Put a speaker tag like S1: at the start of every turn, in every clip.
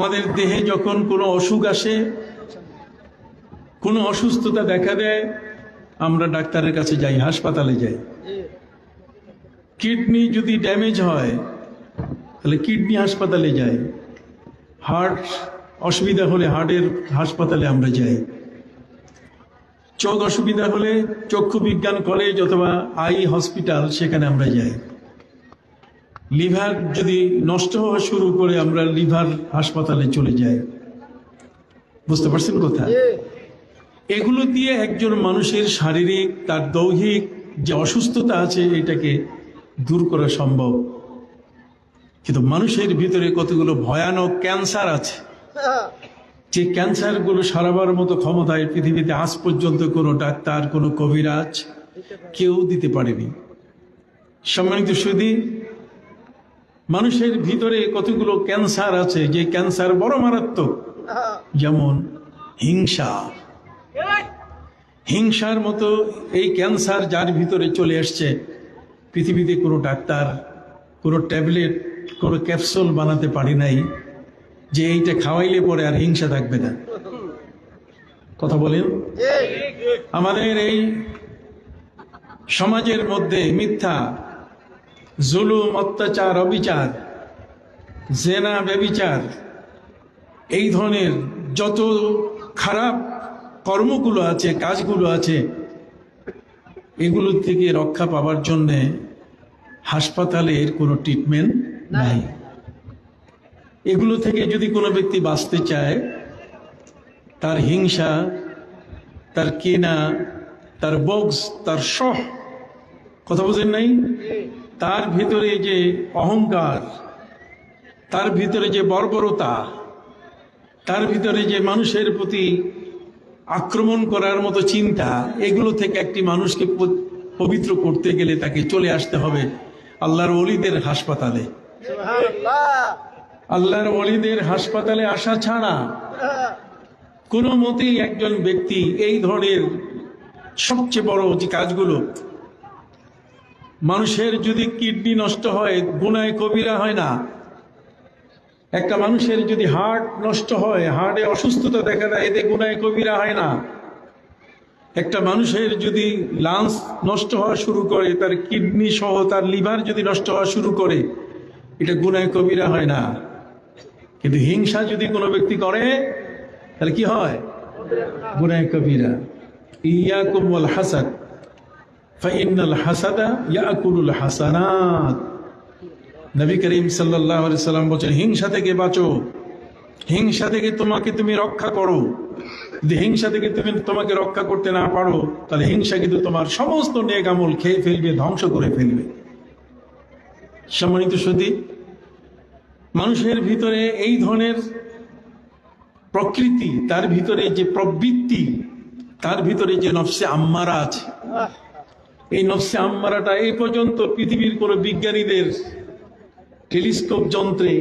S1: আমাদের দেহে যখন কোনো অসুখ আসে, কোনো অসুস্থতা দেখা দেয়, আমরা ডাক্তারের কাছে যাই, হাসপাতালে যাই। কিডনি যদি ড্যামেজ হয় তাহলে কিডনি হাসপাতালে যাই। হার্ট অসুবিধা হলে হার্টের হাসপাতালে আমরা যাই। চোখ অসুবিধা হলে চক্ষু বিজ্ঞান কলেজ অথবা আই হসপিটাল, সেখানে আমরা যাই। লিভার যদি নষ্ট হওয়া শুরু করে আমরা লিভার হাসপাতালে চলে যাই। বুঝতে পারছেন কথা? এগুলো দিয়ে একজন মানুষের শারীরিক, তার দৈহিক যে অসুস্থতা আছে এটাকে দূর করা সম্ভব। কিন্তু মানুষের ভিতরে কতগুলো ভয়ানক ক্যান্সার আছে, যে ক্যান্সারগুলো সারাবার মতো ক্ষমতায় পৃথিবীতে আজ পর্যন্ত কোনো ডাক্তার, কোনো কবিরাজ কেউ দিতে পারেনি। সম্মানিত সুধী, মানুষের ভিতরে কতগুলো ক্যান্সার আছে যে ক্যান্সার বড় মারাত্মক। যেমন হিংসা। হিংসার মতো এই ক্যান্সার যার ভিতরে চলে আসছে, পৃথিবীতে কোনো ডাক্তার, কোনো ট্যাবলেট, কোনো ক্যাপসুল বানাতে পারি নাই যে এইটা খাওয়াইলে পরে আর হিংসা থাকবে না। কথা বলেন? আমাদের এই সমাজের মধ্যে মিথ্যা, জুলুম, অত্যাচার, অবিচার, জেনা, ব্যভিচার, এই ধরনের যত খারাপ কর্মগুলো আছে, কাজগুলো আছে, এগুলো থেকে রক্ষা পাওয়ার জন্যে হাসপাতালের কোনো ট্রিটমেন্ট নাই। এগুলো থেকে যদি কোনো ব্যক্তি বাঁচতে চায়, তার হিংসা, তার কেনা, তার বক্স, তার শখ, কথা বোঝেন নাই, তার ভিতরে যে অহংকার, তার ভিতরে যে বর্বরতা, তার ভিতরে যে মানুষের প্রতি আক্রমণ করার মতো চিন্তা, এগুলো থেকে একটি মানুষকে পবিত্র করতে গেলে তাকে চলে আসতে হবে আল্লাহর ওলিদের হাসপাতালে। আল্লাহর ওলিদের হাসপাতালে আসা ছাড়া কোনো মতেই একজন ব্যক্তি এই ধরনের সবচেয়ে বড় যে কাজগুলো, মানুষের যদি কিডনি নষ্ট হয় গুনাহে কবিরা হয় না। একটা মানুষের যদি হার্ট নষ্ট হয়, হার্টে অসুস্থতা দেখা দেয়, এতে গুনাহে কবিরা হয় না। একটা মানুষের যদি লাংস নষ্ট হওয়া শুরু করে, তার কিডনি সহ তার লিভার যদি নষ্ট হওয়া শুরু করে, এটা গুনাহে কবিরা হয় না। কিন্তু হিংসা যদি কোনো ব্যক্তি করে তাহলে কি হয়? গুনাহে কবিরা। ইয়াকুম ওয়াল হাসাদ ফাইন্নাল হাসাদা ইয়াকুলুল হাসানাত। নবী করিম সাল্লাল্লাহু আলাইহি সাল্লাম বলেন, হিংসা থেকে বাঁচো, হিংসা থেকে তুমি রক্ষা করো। যদি হিংসা থেকে তোমাকে রক্ষা করতে না পারো, তাহলে হিংসা কিন্তু তোমার সমস্ত নেক আমল খেয়ে ফেলবে, ধ্বংস করে ফেলবে। সম্মানিত সুধী, মানুষের ভিতরে এই ধরনের প্রকৃতি, তার ভিতরে যে প্রবৃত্তি, তার ভিতরে যে নফসে আম্মারা আছে, এই নফসে আম্মারাটা এই পর্যন্ত পৃথিবীর কোনো বিজ্ঞানীদের টেলিস্কোপ যন্ত্রে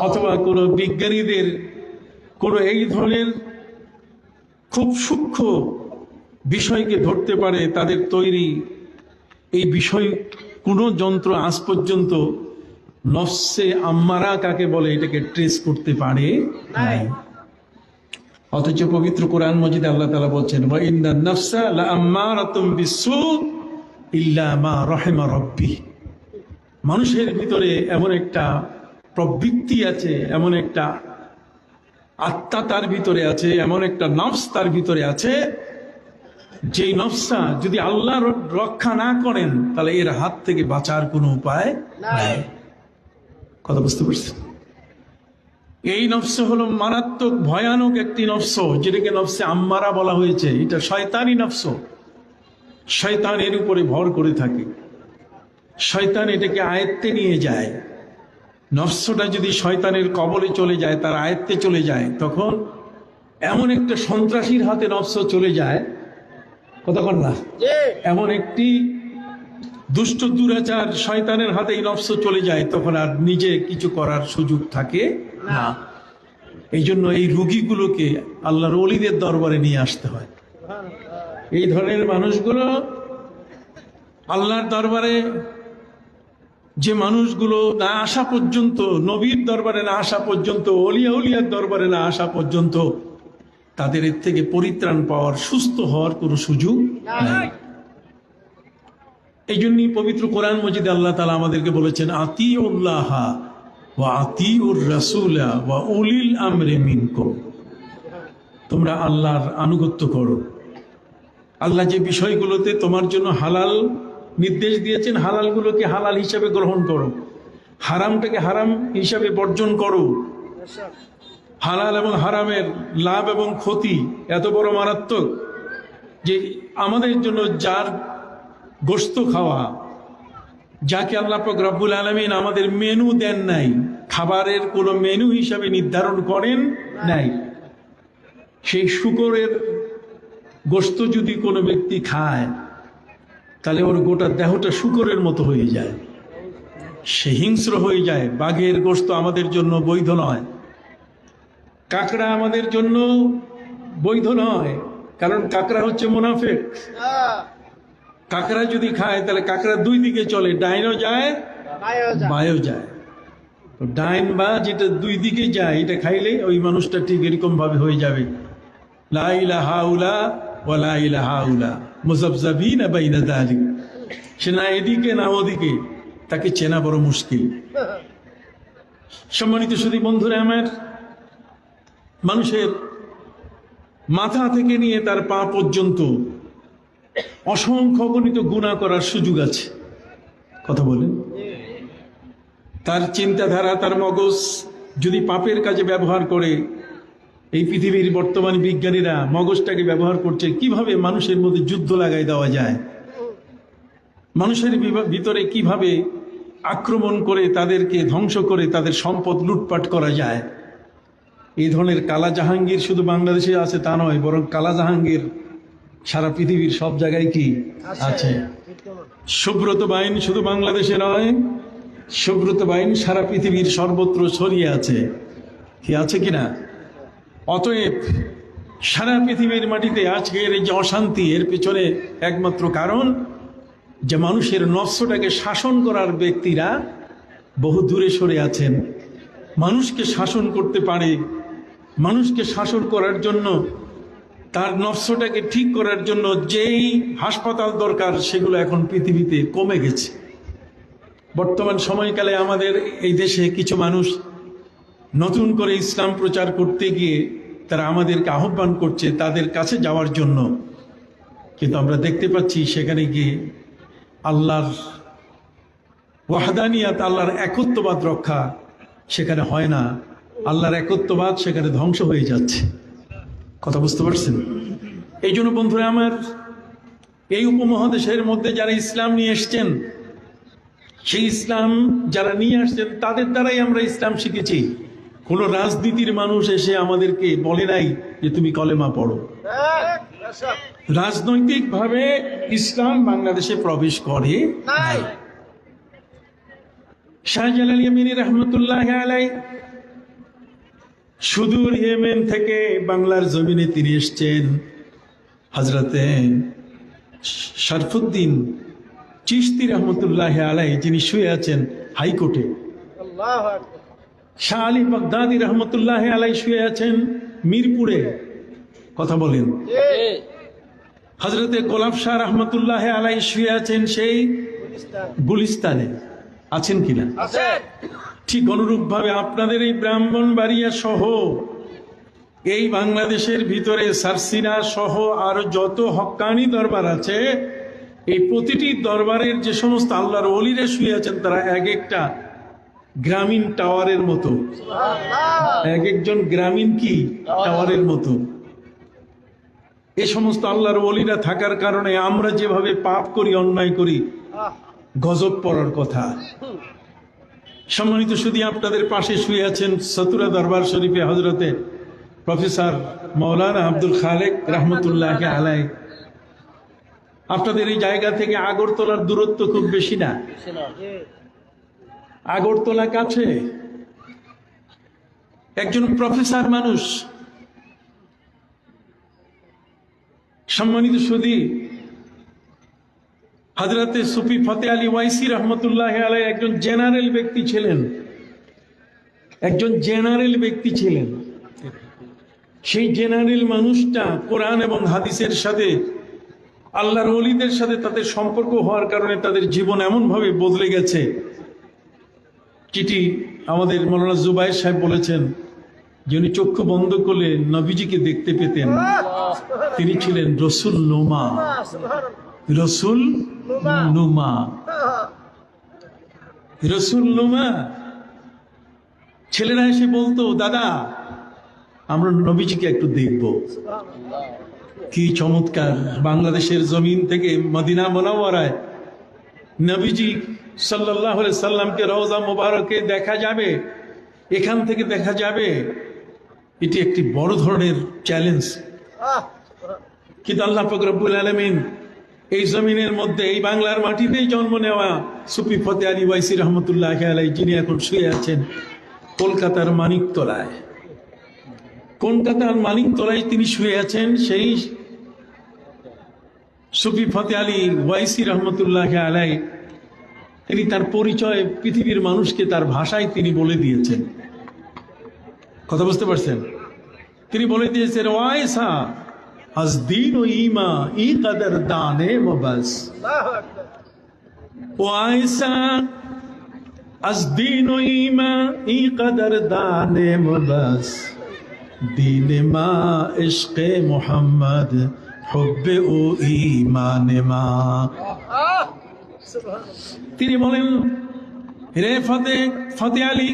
S1: অথবা কোনো বিজ্ঞানীদের কোনো এই ধরনের খুব সূক্ষ্ম বিষয়কে ধরতে পারে তাদের তৈরি এই বিষয় কোনো যন্ত্র আজ পর্যন্ত নফসে আম্মারা কাকে বলে এটাকে ট্রেস করতে পারে নাই। অথচ পবিত্র কোরআন মজিদে আল্লাহ তাআলা বলছেন, ওয়া ইন্নান নাফসা লাআম্মারাতুম বিসসু ইল্লা মা রাহিমা রাব্বি। মানুষের ভিতরে এমন একটা প্রবৃত্তি আছে, এমন একটা আত্মা তার ভিতরে আছে, এমন একটা নফস তার ভিতরে আছে, যেই নফসা যদি আল্লাহ রক্ষা না করেন তাহলে এর হাত থেকে বাঁচার কোনো উপায় নাই। কথা বুঝতে পারছেন? এই নফস হলো মারাত্মক ভয়ানক একটি নফস, যেটাকে নফসে আম্মারা বলা হয়েছে। এটা শয়তানি নফস, শয়তান এর উপরে ভর করে থাকে, শয়তান এটাকে আয়ত্তে নিয়ে যায়। নফসটা যদি শয়তানের কবলে চলে যায়, তার আয়ত্তে চলে যায়, তখন এমন একটা সন্ত্রাসীর হাতে নফস চলে যায়, কতক্ষণ না, এমন একটি দুষ্ট দুরাচার শয়তানের হাতে এই নফস চলে যায়, তখন আর নিজে কিছু করার সুযোগ থাকে না। এই জন্য এই রোগীগুলোকে আল্লাহর ওলিদের দরবারে নিয়ে আসতে হয়। এই ধরনের মানুষগুলো আল্লাহর দরবারে যে মানুষগুলো না আসা পর্যন্ত, নবীর দরবারে না আসা পর্যন্ত, অলিয়া উলিয়ার দরবারে না আসা পর্যন্ত তাদের এর থেকে পরিত্রাণ পাওয়ার, সুস্থ হওয়ার কোনো সুযোগ নাই। এই জন্যই পবিত্র কোরআন মজিদে আল্লাহ তাআলা আমাদেরকে বলেছেন, আতিউল্লাহ ওয়া আতিউর রাসূলা ওয়া উলিল আমরি মিনকুম। তোমরা আল্লাহর আনুগত্য করো। আল্লাহ যে বিষয়গুলোতে তোমার জন্য হালাল নির্দেশ দিয়েছেন, হালালগুলোকে হালাল হিসাবে গ্রহণ করো, হারামটাকে হারাম হিসাবে বর্জন করো। হালাল এবং হারামের লাভ এবং ক্ষতি এত বড় মারাত্মক যে আমাদের জন্য যার গোশত খাওয়া, যাকে আল্লাহ পাক রব্বুল আলামিন আমাদের মেনু দেন নাই, খাবারের কোনো মেনু হিসাবে নির্ধারণ করেন নাই, সেই শূকরের গোশত যদি কোনো ব্যক্তি খায় তাহলে ওর গোটা দেহটা শূকরের মতো হয়ে যায়, সে হিংস্র হয়ে যায়। বাঘের গোশত আমাদের জন্য বৈধ নয়, কাকড়া আমাদের জন্য বৈধ নয়, কারণ কাকড়া হচ্ছে মুনাফিক। কাকড়া যদি খায় তাহলে কাকড়া দুই দিকে চলে, ডাইনও যায় বায়ও যায়। ডাইন বা যেটা দুই দিকে যায়, এটা খাইলে ওই মানুষটা ঠিক এরকম ভাবে হয়ে যাবে, লা ইলাহা ইল্লা ওয়া লা ইলাহা ইল্লা মুযাবযাবিনা বাইনা যালিক। সে না এদিকে না ওদিকে, তাকে চেনা বড় মুশকিল। সম্মানিত সুধী বন্ধুরা আমার, মানুষের মাথা থেকে নিয়ে তার পা পর্যন্ত অসংখ্য গণিত গুনাহ করার সুযোগ আছে। কথা বলেন, তার চিন্তাধারা, তার মগজ যদি পাপের কাজে ব্যবহার করে, এই পৃথিবীর বর্তমান বিজ্ঞানীরা মগজটাকে ব্যবহার করছে কিভাবে মানুষের মধ্যে যুদ্ধ লাগাই দেওয়া যায়, মানুষের ভিতরে কিভাবে আক্রমণ করে তাদেরকে ধ্বংস করে তাদের সম্পদ লুটপাট করা যায়। এই ধরনের কালা জাহাঙ্গীর শুধু বাংলাদেশে আছে তা নয়, বরং কালা জাহাঙ্গীর সারা পৃথিবীর সব জায়গায় কি আছে। সুব্রত বাইন শুধু বাংলাদেশে নয়, সুব্রত বাইন সারা পৃথিবীর সর্বত্র ছড়িয়ে আছে, কি আছে কিনা। অতএব সারা পৃথিবীর মাটিতে আজকের এই যে অশান্তি, এর পেছনে একমাত্র কারণ যে মানুষের নফসটাকে শাসন করার ব্যক্তিরা বহু দূরে সরে আছেন। মানুষকে শাসন করতে পারে, মানুষকে শাসন করার জন্য, তার নফসটাকে ঠিক করার জন্য যেই হাসপাতাল দরকার সেগুলো এখন পৃথিবীতে কমে গেছে। বর্তমান সময়কালে আমাদের এই দেশে কিছু মানুষ নতুন করে ইসলাম প্রচার করতে গিয়ে তারা আমাদেরকে আহ্বান করছে তাদের কাছে যাওয়ার জন্য, কিন্তু আমরা দেখতে পাচ্ছি সেখানে গিয়ে আল্লাহর ওয়াহদানিয়াত, আল্লাহর একত্ববাদ রক্ষা সেখানে হয় না, আল্লাহর একত্ববাদ সেখানে ধ্বংস হয়ে যাচ্ছে। কথা বুঝতে পারছেন? এই জন্য বন্ধুরা আমার, এই উপমহাদেশের মধ্যে যারা ইসলাম নিয়ে এসছেন, সেই ইসলাম যারা নিয়ে আসছেন তাদের দ্বারাই আমরা ইসলাম শিখেছি। কোনো রাজনীতির মানুষ এসে আমাদেরকে বলে নাই যে তুমি কলেমা পড়ো। রাজনৈতিকভাবে ইসলাম বাংলাদেশে প্রবেশ করে নাই। শাহজালাল ইয়ামিনী রহমতুল্লাহ আলাইহি সুদূর ইয়েমেন থেকে বাংলার জমিনে তিনি এসছেন। হযরতে শরফুদ্দিন চিশতি রহমতুল্লাহ আলাইহি যিনি শুয়ে আছেন হাইকোর্টে, শাহ আলী বাগদাদি রহমতুল্লাহ আলাইহি শুয়ে আছেন মিরপুরে। কথা বলেন। হযরতে গোলাপ শাহ রহমতুল্লাহ আলাইহি শুয়ে আছেন সেই গুলিস্তানে, আছেন কিনা? ঠিক অনুরূপ ভাবে আপনাদের এই ব্রাহ্মণবাড়িয়া সহ এই বাংলাদেশের ভিতরে সারসিনা সহ আরো যত হক্কানি দরবার আছে, এই প্রতিটি দরবারের যে সমস্ত আল্লাহর ওলিরা শুয়ে আছেন তারা এক একটা গ্রামীণ টাওয়ারের মতো, এক একজন গ্রামীণ কি টাওয়ারের মতো। এই সমস্ত আল্লাহর ওলিরা থাকার কারণে আমরা যেভাবে পাপ করি, অন্যায় করি, গজব পড়ার কথা। সম্মানিত শুধু আপনাদের পাশে শুয়ে আছেন সতুরা দরবার শরীফে হজরতে প্রফেসর মৌলানা আব্দুল খালেক রহমতুল্লাহ আলাইহি। আপনাদের এই জায়গা থেকে আগরতলার দূরত্ব খুব বেশি না, আগরতলা কাছে। একজন প্রফেসর মানুষ। সম্মানিত সুধী, হযরতে সুফি ফতে আলী ওয়াইসি রহমতুল্লাহ আলাইহি একজন জেনারেল ব্যক্তি ছিলেন, একজন জেনারেল ব্যক্তি ছিলেন। সেই জেনারেল মানুষটা কোরআন এবং হাদিসের সাথে, আল্লাহর ওলিদের সাথে তাদের সম্পর্ক হওয়ার কারণে তাদের জীবন এমন ভাবে বদলে গেছে। চিঠি আমাদের মৌলানা জুবাইর সাহেব বলেছেন যে উনি চক্ষু বন্ধ করলে নবীজিকে দেখতে পেতেন। তিনি ছিলেন রসুল নুমা, রসুল নুমা, রসুল নুমা। ছেলেরা এসে বলতো, দাদা আমরা নবীজিকে একটু দেখব। কি চমৎকার! বাংলাদেশের জমিন থেকে মদিনা মুনাওয়ারায় নবীজি সাল্লাল্লাহু আলাইহি সাল্লামকে রওজা মুবারকে দেখা যাবে, এখান থেকে দেখা যাবে। এটি একটি বড় ধরনের চ্যালেঞ্জ। কিন্তু আল্লাহ পাক রব্বুল আলামিন এই জমিনের মধ্যে, এই বাংলার মাটিতেই জন্ম নেওয়া সুফি ফতে আলী ওয়াইসি রহমতুল্লাহ আলাইহি, যিনি এখন শুয়ে আছেন কলকাতার মানিকতলায়, কলকাতার মানিকতলায় তিনি শুয়ে আছেন। সেই সুফি ফতে আলী ওয়াইসি রহমতুল্লাহ আলাইহি তিনি তার পরিচয় পৃথিবীর মানুষকে তার ভাষায় তিনি বলে দিয়েছেন। কথা বুঝতে পারছেন? তিনি বলে দিয়েছেন, ওয়াইসা আজ দিন ও ইমা ই কদর দানে মবাস, ওয়াইসা আজ দিন ও ইমা ই কদর দানে মবাস, দিন মা ইশকে মোহাম্মদ হুব্বে ও ঈমানে মা। তিনি বলেন, রে ফতে আলী,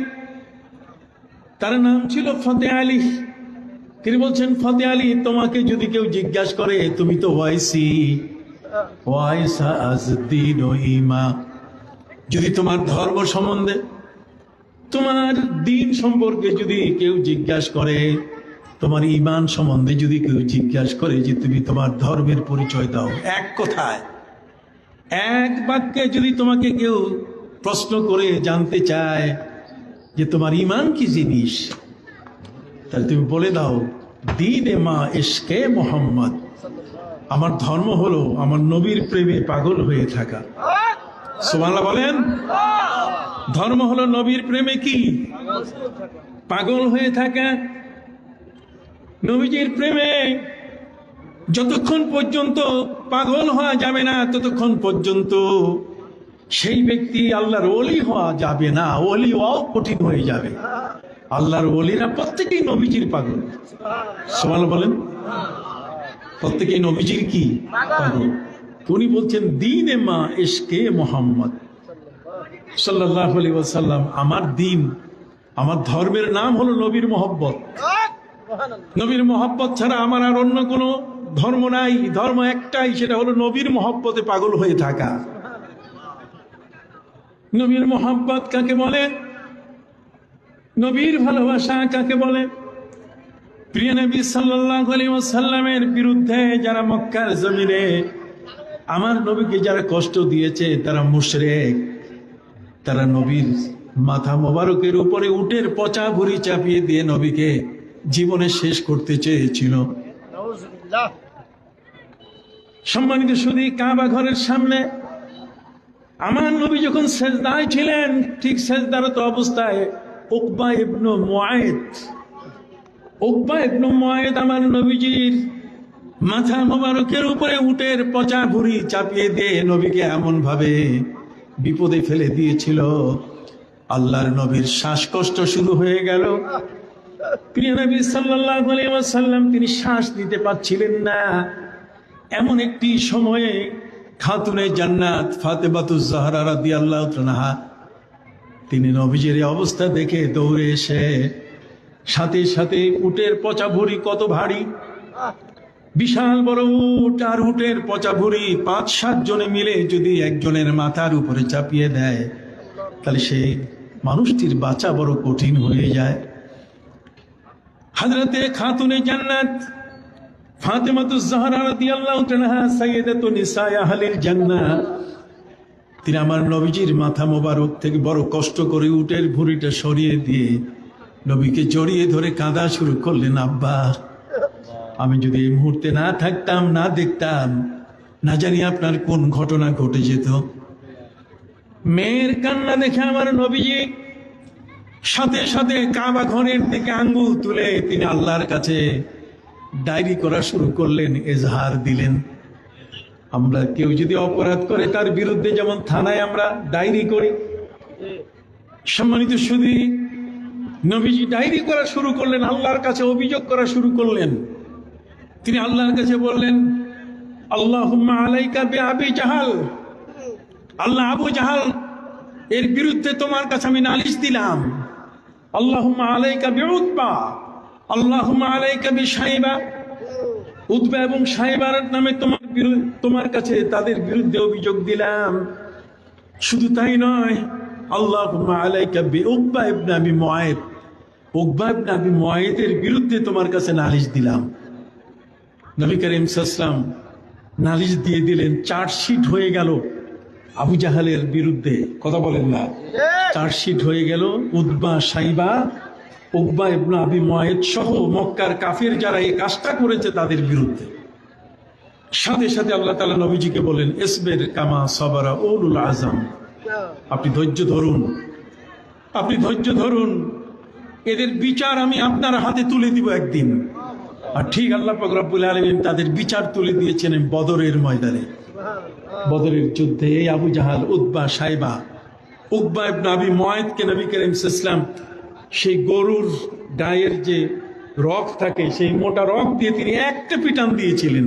S1: তার নাম ছিল ফতে আলী। তিনি বলছেন, ফতে আলী, তোমাকে যদি কেউ জিজ্ঞাসা করে তুমি তো ওয়াইসি, ওয়াইসা আজ দিন ও ইমা, যদি তোমার ধর্ম সম্বন্ধে, তোমার দিন সম্পর্কে যদি কেউ জিজ্ঞাসা করে, তোমার ঈমান সম্বন্ধে যদি কেউ জিজ্ঞাসা করে যে তুমি তোমার ধর্মের পরিচয় দাও, এক কথায় এক বাক্যে যদি তোমাকে কেউ প্রশ্ন করে জানতে চায় যে তোমার ঈমান কি জিনিস, তাহলে তুমি বলে দাও, দ্বীনে মা ইশকে মোহাম্মদ, আমার ধর্ম হলো আমার নবীর প্রেমে পাগল হয়ে থাকা। সুবহানাল্লাহ বলেন। ধর্ম হলো নবীর প্রেমে কি? পাগল হয়ে থাকা। নবীজির প্রেমে যতক্ষণ পর্যন্ত পাগল হওয়া যাবে না, ততক্ষণ পর্যন্ত সেই ব্যক্তি আল্লাহর ওলি হওয়া যাবে না। ওলি হওয়াও কঠিন হয়ে যাবে। আল্লাহর ওলিরা প্রত্যেকেই নবীজির পাগল। সুবহানাল্লাহ বলেন। প্রত্যেকেই নবীজির কি? পাগল। উনি বলছেন, দ্বীনে মা ইশকে মোহাম্মদ সাল্লাল্লাহু আলাইহি ওয়াসাল্লাম, আমার দিন, আমার ধর্মের নাম হলো নবীর মহব্বত। নবীর মহব্বত ছাড়া আমার আর অন্য কোনো ধর্ম নাই। ধর্ম একটাই, সেটা হলো নবীর মহব্বতে পাগল হয়ে থাকা। নবীর মহব্বত কাকে বলে? নবীর ভালোবাসা কাকে বলে? প্রিয় নবী সাল্লাল্লাহু আলাইহি ওয়াসাল্লামের বিরুদ্ধে যারা মক্কার জমিনে আমার নবীকে যারা কষ্ট দিয়েছে, তারা মুশরিক। তারা নবীর মাথা মোবারকের উপরে উটের পচা ভুঁড়ি চাপিয়ে দিয়ে নবীকে জীবনে শেষ করতে চেয়েছিল। সম্মানিত সুধী, কাবা ঘরের সামনে আমার নবী যখন সেজদায় ছিলেন, ঠিক সেজদারত অবস্থায় উকবা ইবনে মুআইদ আমার নবীজির মাথা মোবারকের উপরে উটের পচা ভুঁড়ি চাপিয়ে দিয়ে নবীকে এমন ভাবে বিপদে ফেলে দিয়েছিল, আল্লাহর নবীর শ্বাসকষ্ট শুরু হয়ে গেল। প্রিয় নবী সাল্লাল্লাহু আলাইহি ওয়াসাল্লাম তিনি শ্বাস নিতে পারছিলেন না। এমন একটি সময়ে খাতুনে জান্নাত ফাতেমাতুজ জাহরা রাদিয়াল্লাহু তাআলা তিনি নবীজির এই অবস্থা দেখে দৌড়ে এসে সাথে সাথে উটের পচা ভুঁড়ি কত ভারী, বিশাল বড় উট, আর উটের পচা ভুঁড়ি ৫-৭ জনে মিলে যদি একজনের মাথার উপরে চাপিয়ে দেয়, তাহলে সেই মানুষটির বাঁচা বড় কঠিন হয়ে যায়। হযরতে খাতুনে জান্নাত ফাতেমাতুজ জাহরা রাদিয়াল্লাহু তাআলা সাইয়্যিদাতু নিসায়ে আহলিল জান্নাহ, তিনি আমার নবীজির মাথা মোবারক থেকে বড় কষ্ট করে উটের ভুঁড়িটা সরিয়ে দিয়ে নবীকে জড়িয়ে ধরে কাঁদা শুরু করলেন। আব্বা, আমি যদি এই মুহূর্তে না থাকতাম, না দেখতাম, না জানি আপনার কোন ঘটনা ঘটে যেত। মেয়ের কান্না দেখে আমার নবীজি সাথে সাথে কাবা ঘরের দিকে আঙ্গুল তুলে তিনি আল্লাহর কাছে ডায়েরি করা শুরু করলেন, এজাহার দিলেন। আমরা কেউ যদি অপরাধ করে তার বিরুদ্ধে যেমন থানায় আমরা ডায়েরি করি, সম্মানিত শুধু নবীজি ডায়েরি করা শুরু করলেন, আল্লাহর কাছে অভিযোগ করা শুরু করলেন। তিনি আল্লাহর কাছে বললেন, আল্লাহুম্মা আলাইকা বিআবি জাহাল, আল্লাহ আবু জাহাল এর বিরুদ্ধে তোমার কাছে আমি নালিশ দিলাম। আল্লাহুম্মা আলাইকা বিউতবা, আল্লাহুম্মা আলাইকা বিশাইবা, উতবা এবং সাইবার নামে তোমার কাছে তাদের বিরুদ্ধে অভিযোগ দিলাম। শুধু তাই নয়, আল্লাহুম্মা আলাইকা বিউকবা ইবনে আবি মুআইদ, উকবা ইবনে আবি মুআইদের বিরুদ্ধে তোমার কাছে নালিশ দিলাম। নবী করিম সাল্লাল্লাহু আলাইহি ওয়াসাল্লাম নালিশ দিয়ে দিলেন, চার্জশিট হয়ে গেল আবু জাহালের বিরুদ্ধে। কথা বলেন না? চার্জশিট হয়ে গেল উতবা, সাইবা, উকবা ইবনে আবি মুআইদ সহ মক্কার কাফির যারা এই কাজটা করেছে তাদের বিরুদ্ধে। সাথে সাথে আল্লাহ তাআলা নবীজিকে বলেন, ইসবির কামা সাবারা উলুল আযম, আপনি ধৈর্য ধরুন, আপনি ধৈর্য ধরুন, এদের বিচার আমি আপনার হাতে তুলে দিব একদিন। আর ঠিক আল্লাহ পাক রব্বুল আলামিন তাদের বিচার তুলে দিয়েছেন বদরের ময়দানে। বদরের যুদ্ধে এই আবু জাহাল, উতবা, সাইবা, উকবা ইবনে আবি মুআইদকে নবী করিম সাল্লাল্লাহু আলাইহি ওয়াসাল্লাম সেই গরুর গায়ের যে রগ থাকে সেই মোটা রগ দিয়ে তিনি একটা পিটান দিয়েছিলেন।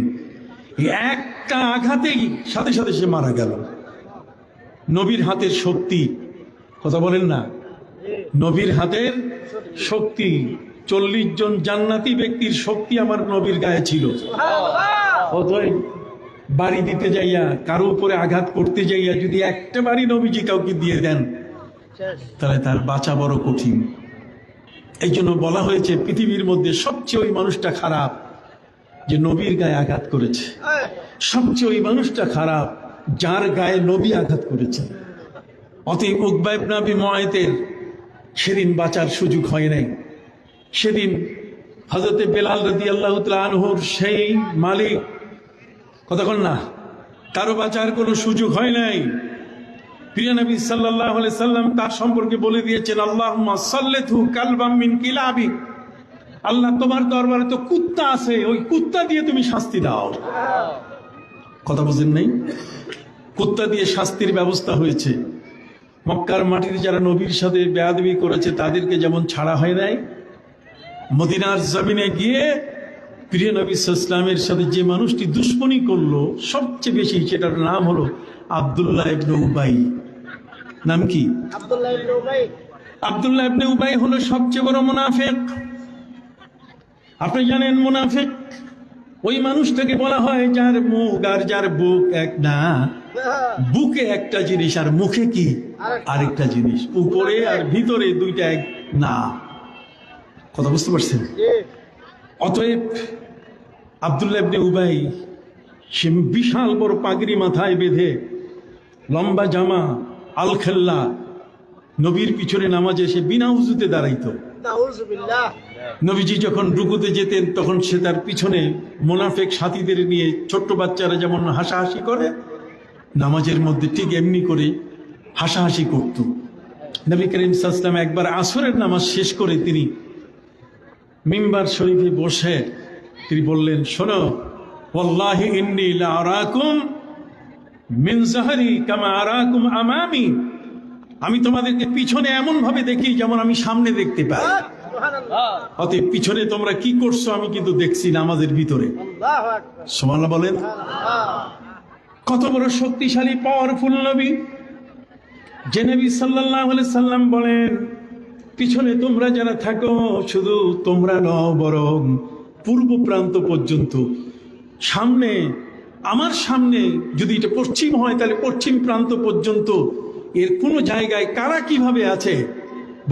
S1: এই একটা আঘাতেই সাথে সাথে সে মারা গেল। নবীর হাতের শক্তি, কথা বলেন না? নবীর হাতের শক্তি, 40 জন জান্নাতি ব্যক্তির শক্তি আমার নবীর গায়ে ছিল। অতএব বাড়ি দিতে যাইয়া, কারো উপরে আঘাত করতে যাইয়া যদি একটা বাড়ি নবীজি কাউকে দিয়ে দেন তাহলে তার বাঁচা বড় কঠিন। এই জন্য বলা হয়েছে পৃথিবীর মধ্যে সবচেয়ে ওই মানুষটা খারাপ যে নবীর গায়ে আঘাত করেছে, সবচেয়ে ওই মানুষটা খারাপ যার গায়ে নবী আঘাত করেছে। অতএব উকবা ইবনে আবি মুআইদের সেদিন বাঁচার সুযোগ হয় নাই। সেদিন হযরতে বেলাল রাদিয়াল্লাহু তাআলা আনহুর সেই মালিক, কতক্ষণ না, তারও বাঁচার কোনো সুযোগ হয় নাই। প্রিয় নবী সাল্লাল্লাহু আলাইহি সাল্লাম তার সম্পর্কে বলে দিয়েছেন, আল্লাহুম্মা সাল্লিতহু কালবাম মিন কিলাবি, আল্লাহ তোমার দরবারে তো কুত্তা আছে, ওই কুত্তা দিয়ে তুমি শাস্তি দাও। কথা বুঝেন নাই? কুত্তা দিয়ে শাস্তির ব্যবস্থা হয়েছে। মক্কার মাটিতে যারা নবীর সাথে বেয়াদবি করেছে তাদেরকে যেমন ছাড়া হয় নাই, মদিনার জমিনে গিয়ে প্রিয় নবী সাল্লাল্লাহু আলাইহি ওয়াসাল্লামের সাথে যে মানুষটি দুশমনী করলো সবচেয়ে বেশি, সেটার নাম হলো আব্দুল্লাহ ইবনে উবাই। নাম কি? আব্দুল্লাহ ইবনে উবাই। আব্দুল্লাহ ইবনে উবাই হলো সবচেয়ে বড় মুনাফিক। আপনি জানেন মুনাফিক ওই মানুষটাকে বলা হয় যার মুখ আর যার বুক এক না। বুকে একটা জিনিস আর মুখে কি আরেকটা জিনিস, উপরে আর ভিতরে দুইটা এক না। কথা বুঝতে পারছেন? অতএব আব্দুল্লাহ ইবনে উবাই সে বিশাল বড় পাগড়ি মাথায় বেঁধে, লম্বা জামা, আলখেল্লা, নবীর পিছনে নামাজে সে বিনা উযুতে দাঁড়াইতো। নবীজি যখন রুকুতে যেতেন তখন সে তার পিছনে মুনাফিক সাথীদের নিয়ে, ছোট্ট বাচ্চারা যেমন হাসাহাসি করে, নামাজের মধ্যে ঠিক এমনি করে হাসাহাসি করত। নবী করিম সাল্লাল্লাহু আলাইহি ওয়াসাল্লাম একবার আসরের নামাজ শেষ করে তিনি মিম্বার শরীফে বসে তিনি বললেন, শোনো, ওয়াল্লাহি ইন্নী লা আরাকুম মিন যাহরি কামা আরাকুম আমামি, আমি তোমাদেরকে পিছনে এমন ভাবে দেখি যেমন আমি সামনে দেখতে পাই। অতএব পিছনে তোমরা কি করছো আমি কিন্তু দেখছি নামাজের ভিতরে। সুবহানাল্লাহ বলেন। কত বড় শক্তিশালী পাওয়ারফুল নবী, যে নবী সাল্লাল্লাহু আলাইহি সাল্লাম বলেন, পিছনে তোমরা যারা থাকো শুধু তোমরা নও, বরং পূর্ব প্রান্ত পর্যন্ত, সামনে, আমার সামনে যদি এটা পশ্চিম হয় তাহলে পশ্চিম প্রান্ত পর্যন্ত, এর কোনো জায়গায় কারা কিভাবে আছে।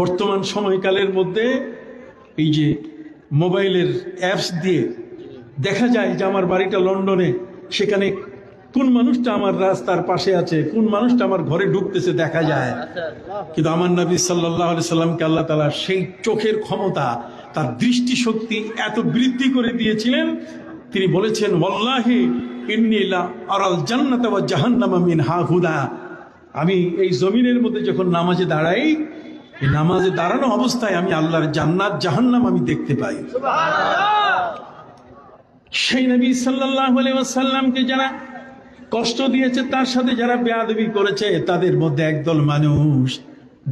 S1: বর্তমান সময়কালের মধ্যে এই যে মোবাইলের অ্যাপস দিয়ে দেখা যায় যে আমার বাড়িটা লন্ডনে, সেখানে কোন মানুষটা আমার রাস্তার পাশে আছে, কোন মানুষটা আমার ঘরে ঢুকতেছে দেখা যায়। কিন্তু আমার নবী সাল্লাল্লাহু আলাইহি সাল্লামকে আল্লাহ তাআলা সেই চোখের ক্ষমতা, তার দৃষ্টিশক্তি এত বৃদ্ধি করে দিয়েছিলেন, তিনি বলেছেন, ওয়াল্লাহি ইন্নী লা আরাল জান্নাতা ওয়া জাহান্নামা মিন হাহুদা। আমি এই জমিনের মধ্যে যখন নামাজে দাঁড়াই, এই নামাজে দাঁড়ানো অবস্থায় আমি আল্লাহর জান্নাত জাহান্নাম আমি দেখতে পাই। সেই নবী সাল্লাল্লাহু আলাইহি ওয়াসাল্লামকে যারা কষ্ট দিয়েছে, তার সাথে যারা বেয়াদবি করেছে, তাদের মধ্যে একদল মানুষ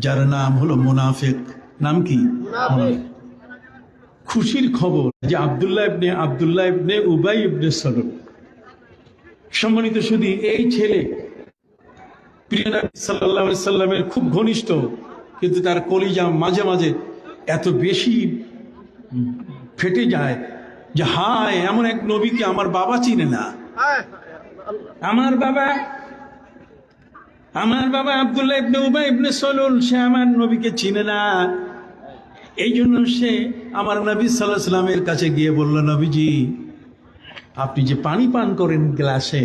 S1: যার নাম হলো মুনাফিক। নাম কি? খুশির খবর যে আব্দুল্লাহ ইবনে উবাই ইবনে সালুল, সম্মানিত শুধু এই ছেলে প্রিয় নবী সাল্লাল্লাহু আলাইহি সাল্লামের খুব ঘনিষ্ঠ, কিন্তু তার কলিজা মাঝে মাঝে এত বেশি ফেটে যায় যে হায়, এমন এক নবীকে আমার বাবা চিনে না। আমার বাবা আব্দুল্লাহ ইবনে উবাই ইবনে সালুল, সে আমার নবীকে চিনে না। এই জন্য সে আমার নবী সাল্লাল্লাহু আলাইহি সাল্লামের কাছে গিয়ে বলল, নবীজি, আপনি যে পানি পান করেন গ্লাসে,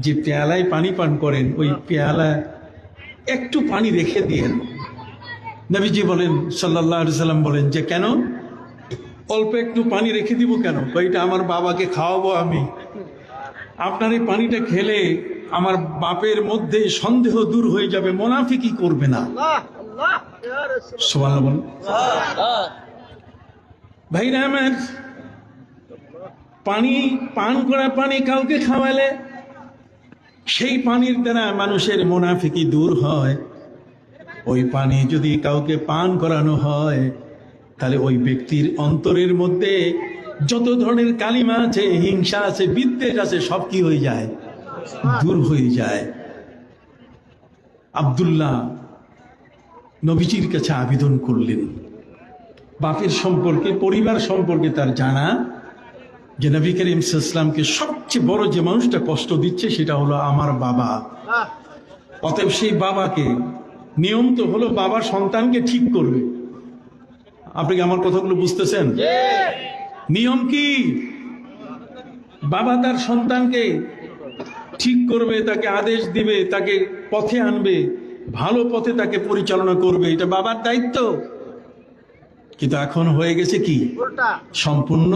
S1: যে পেয়ালায় পানি পান করেন, ওই পেয়ালা একটু পানি রেখে দিয়েন। নবীজি বলেন সাল্লাল্লাহু আলাইহি সাল্লাম বলেন যে কেন অল্প একটু পানি রেখে দিব কেন? ওইটা আমার বাবাকে খাওয়াবো আমি। আপনার এই পানিটা খেলে আমার বাপের মধ্যে সন্দেহ দূর হয়ে যাবে, মুনাফিকি করবে না। সুবহানাল্লাহ। ভাইরা আমার, পানি পান করা পানি কাউকে খাওয়ালে সেই পানির দ্বারা মানুষের মুনাফিকি দূর হয়। ওই পানি যদি কাউকে পান করানো হয়, তাহলে ওই ব্যক্তির অন্তরের মধ্যে যত ধরনের কালিমা আছে, হিংসা আছে, বিদ্বেষ আছে, সব কি হয়ে যায়? দূর হয়ে যায়। আব্দুল্লাহ নবীজির কাছে আবেদন করলেন, বাপের সম্পর্কে, পরিবার সম্পর্কে তার জানা, যে নবী করিম সাল্লাল্লাহু আলাইহি ওয়াসাল্লামকে সবচেয়ে বড় যে মানুষটা কষ্ট দিচ্ছে সেটা হলো আমার বাবা। অতএব সেই বাবাকে, নিয়ম তো হলো বাবার সন্তানকে ঠিক করবে। আপনি কি আমার কথাগুলো বুঝতেছেন? নিয়ম কি? বাবা তার সন্তানকে ঠিক করবে, তাকে আদেশ দিবে, তাকে পথে আনবে, ভালো পথে তাকে পরিচালনা করবে, এটা বাবার দায়িত্ব। কিন্তু এখন হয়ে গেছে কি? সম্পূর্ণ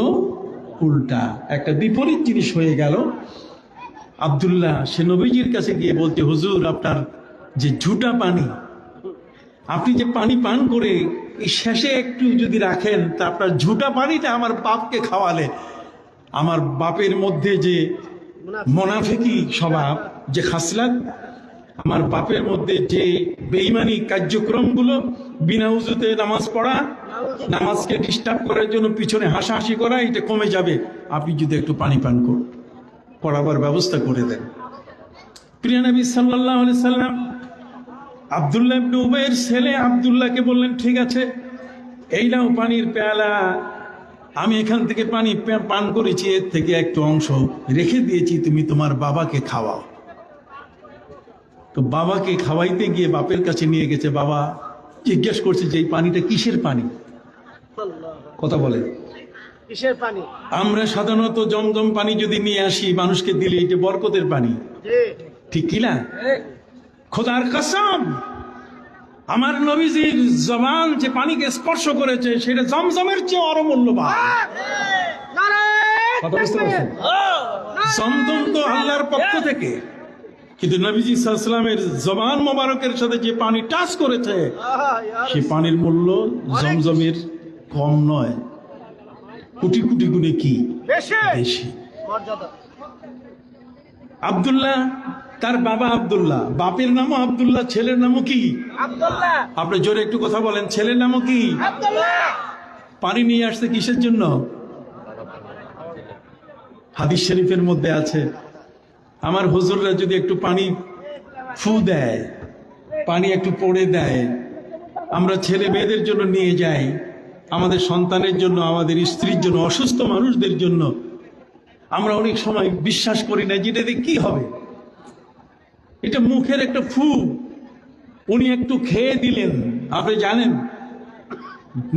S1: উল্টা, একটা বিপরীত জিনিস হয়ে গেল। আব্দুল্লাহ সে নবীজির কাছে গিয়ে বলতে, হুজুর, আপনার যে ঝুটা পানি, আপনি যে পানি পান করে এই শেষে একটু যদি রাখেন, তা আপনার ঝুটা পানিটা আমার বাপকে খাওয়ালে আমার বাপের মধ্যে যে মুনাফিকি স্বভাব, যে খাসলাত, আমার বাপের মধ্যে যে বেঈমানি কার্যক্রমগুলো, বিনা উযুতে নামাজ পড়া, নামাজকে ডিস্টার্ব করার জন্য পিছনে হাসাহাসি করা, এটা কমে যাবে আপনি যদি একটু পানি পান করাবার ব্যবস্থা করে দেন। প্রিয় নবী সাল্লাল্লাহু আলাইহি সাল্লাম আব্দুল্লাহ ইবনে উবাইয়ের ছেলে আব্দুল্লাহকে বললেন, ঠিক আছে, এই নাও পানির পেয়ালা, আমি এখান থেকে পানি পান করেছি, এর থেকে একটু অংশ রেখে দিয়েছি, তুমি তোমার বাবাকে খাওয়াও। তো বাবাকে খাওয়াইতে গিয়ে বাপের কাছে নিয়ে গেছে। বাবা জিজ্ঞেস করছে যে এই পানিটা কিসের পানি? কথা বলে,
S2: কিসের পানি?
S1: আমরা সাধারণত জমজম পানি যদি নিয়ে আসি মানুষকে দিলে এটা বরকতের পানি, ঠিক কিনা? খোদার কসম, আমার নবীজির জবান যে পানিকে স্পর্শ করেছে সেটা জমজমের চেয়ে আরো মূল্যবান। কথা বুঝতে পারছেন? জমজম তো আল্লাহর পক্ষ থেকে, কিন্তু নবীজি সাল্লাল্লাহু আলাইহি ওয়াসাল্লামের জবান মোবারকের সাথে যে পানি টাচ করেছে, সে পানির মূল্য জমজমের কম নয়, কোটি কোটি গুণে কি বেশি। আব্দুল্লাহ, তার বাবা আব্দুল্লাহ, বাপের নামও আব্দুল্লাহ, ছেলের নামও কি?
S2: আব্দুল্লাহ।
S1: আপনি জোরে একটু কথা বলেন, ছেলের নামও কি?
S2: আব্দুল্লাহ।
S1: পানি নিয়ে আসছে কিসের জন্য? হাদিস শরীফের মধ্যে আছে, আমার হুজুররা যদি একটু পানি ফু দেয়, পানি একটু পড়ে দেয়, আমরা ছেলে মেয়েদের জন্য নিয়ে যাই, আমাদের সন্তানের জন্য, আমাদের স্ত্রীর জন্য, অসুস্থ মানুষদের জন্য, আমরা অনেক সময় বিশ্বাস করি না যেটা দিয়ে কি হবে। এটা মুখের একটা ফু, উনি একটু খেয়ে দিলেন। আপনি জানেন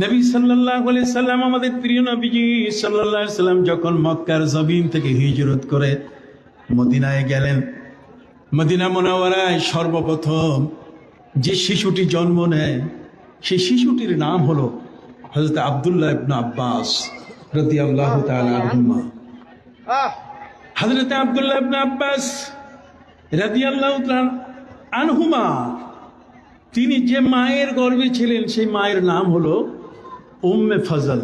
S1: নবী সাল্লাল্লাহু আলাইহি সাল্লাম, আমাদের প্রিয় নবীজি সাল্লাল্লাহু আলাইহি সাল্লাম যখন মক্কার জমিন থেকে হিজরত করে মদিনায় গেলেন, মদিনা মুনাওয়ারায় সর্বপ্রথম যে শিশুটি জন্ম নেয়, সেই শিশুটির নাম হলো হযরত আব্দুল্লাহ ইবনে আব্বাস রাদিয়াল্লাহু তাআলা আনহুমা। হযরত আব্দুল্লাহ ইবনে আব্বাস রাদিয়াল্লাহু তাআলা আনহুমা, তিনি যে মায়ের গর্ভে ছিলেন সেই মায়ের নাম হলো উম্মে ফজল।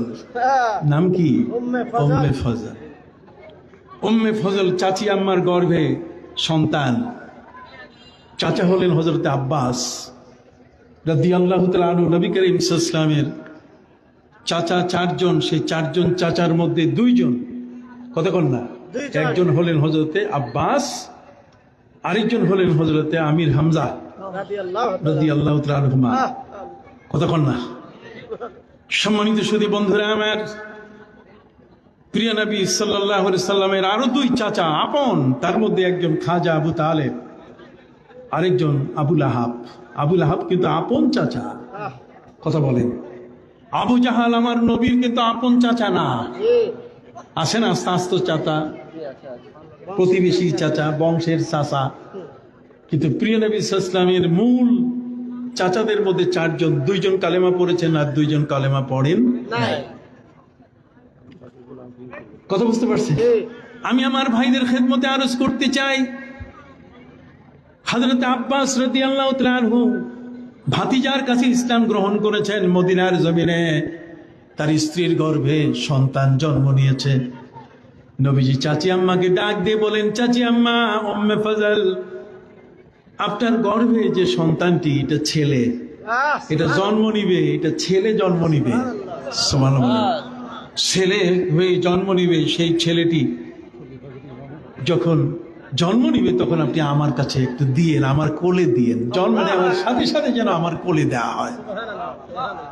S1: নাম কি? উম্মে ফজল। উম্মে ফজল চাচি আম্মার গর্ভে সন্তান। চাচা হলেন হযরত আব্বাস রাদিয়াল্লাহু তাআলা আনহু। নবী করিম সাল্লাল্লাহু আলাইহি ওয়াসাল্লামের চাচা চারজন, সেই চারজন চাচার মধ্যে দুইজন, কতক্ষণ না, একজন হলেন হযরতে আব্বাস, আরেকজন হলেন হযরতে আমির হামজা রাদিয়াল্লাহু তাআলা আনহুমা, কতক্ষণ না। সম্মানিত সুধী বন্ধুরা আমার, প্রিয় নবী সাল্লাল্লাহু আলাইহি সাল্লামের আরো দুই চাচা আপন, তার মধ্যে একজন খাজা আবু তালেব, আরেকজন আবু লাহাব। আবু লাহাব কিন্তু আপন চাচা, কথা বলেন। আবু জাহাল আমার নবীর কিন্তু আপন চাচা না, আসে না আস্তে চাচা, প্রতিবেশী চাচা, বংশের চাচা। কিন্তু প্রিয় নবী সাল্লাল্লাহু আলাইহি সাল্লামের মূল চাচাদের মধ্যে চারজন, দুইজন কালেমা পড়েছেন আর দুইজন কালেমা পড়েন নাই। কথা বুঝতে পারছি? আমি আমার ভাইদের খেদমতে আরজ করতে চাই, হযরত আব্বাস রাদিয়াল্লাহু তাআলা আনহু ভাতিজার কাছে ইসলাম গ্রহণ করেছেন মদিনার জমিনে, তার স্ত্রীর গর্ভে সন্তান জন্ম নিয়েছে। নবীজি চাচি আম্মাকে ডাক দিয়ে বলেন, চাচি আম্মা, উম্মে ফজল, আপনার গর্ভে যে সন্তানটি, এটা ছেলে, এটা জন্ম নিবে, এটা ছেলে জন্ম নিবে, সুবহানাল্লাহ, ছেলে হয়ে জন্ম নিবে। সেই ছেলেটি যখন জন্ম নিবে তখন আপনি আমার কাছে একটু দিয়েন, আমার কোলে দিয়েন, জন্ম নেওয়ার সাথে সাথে যেন আমার কোলে দেওয়া হয়।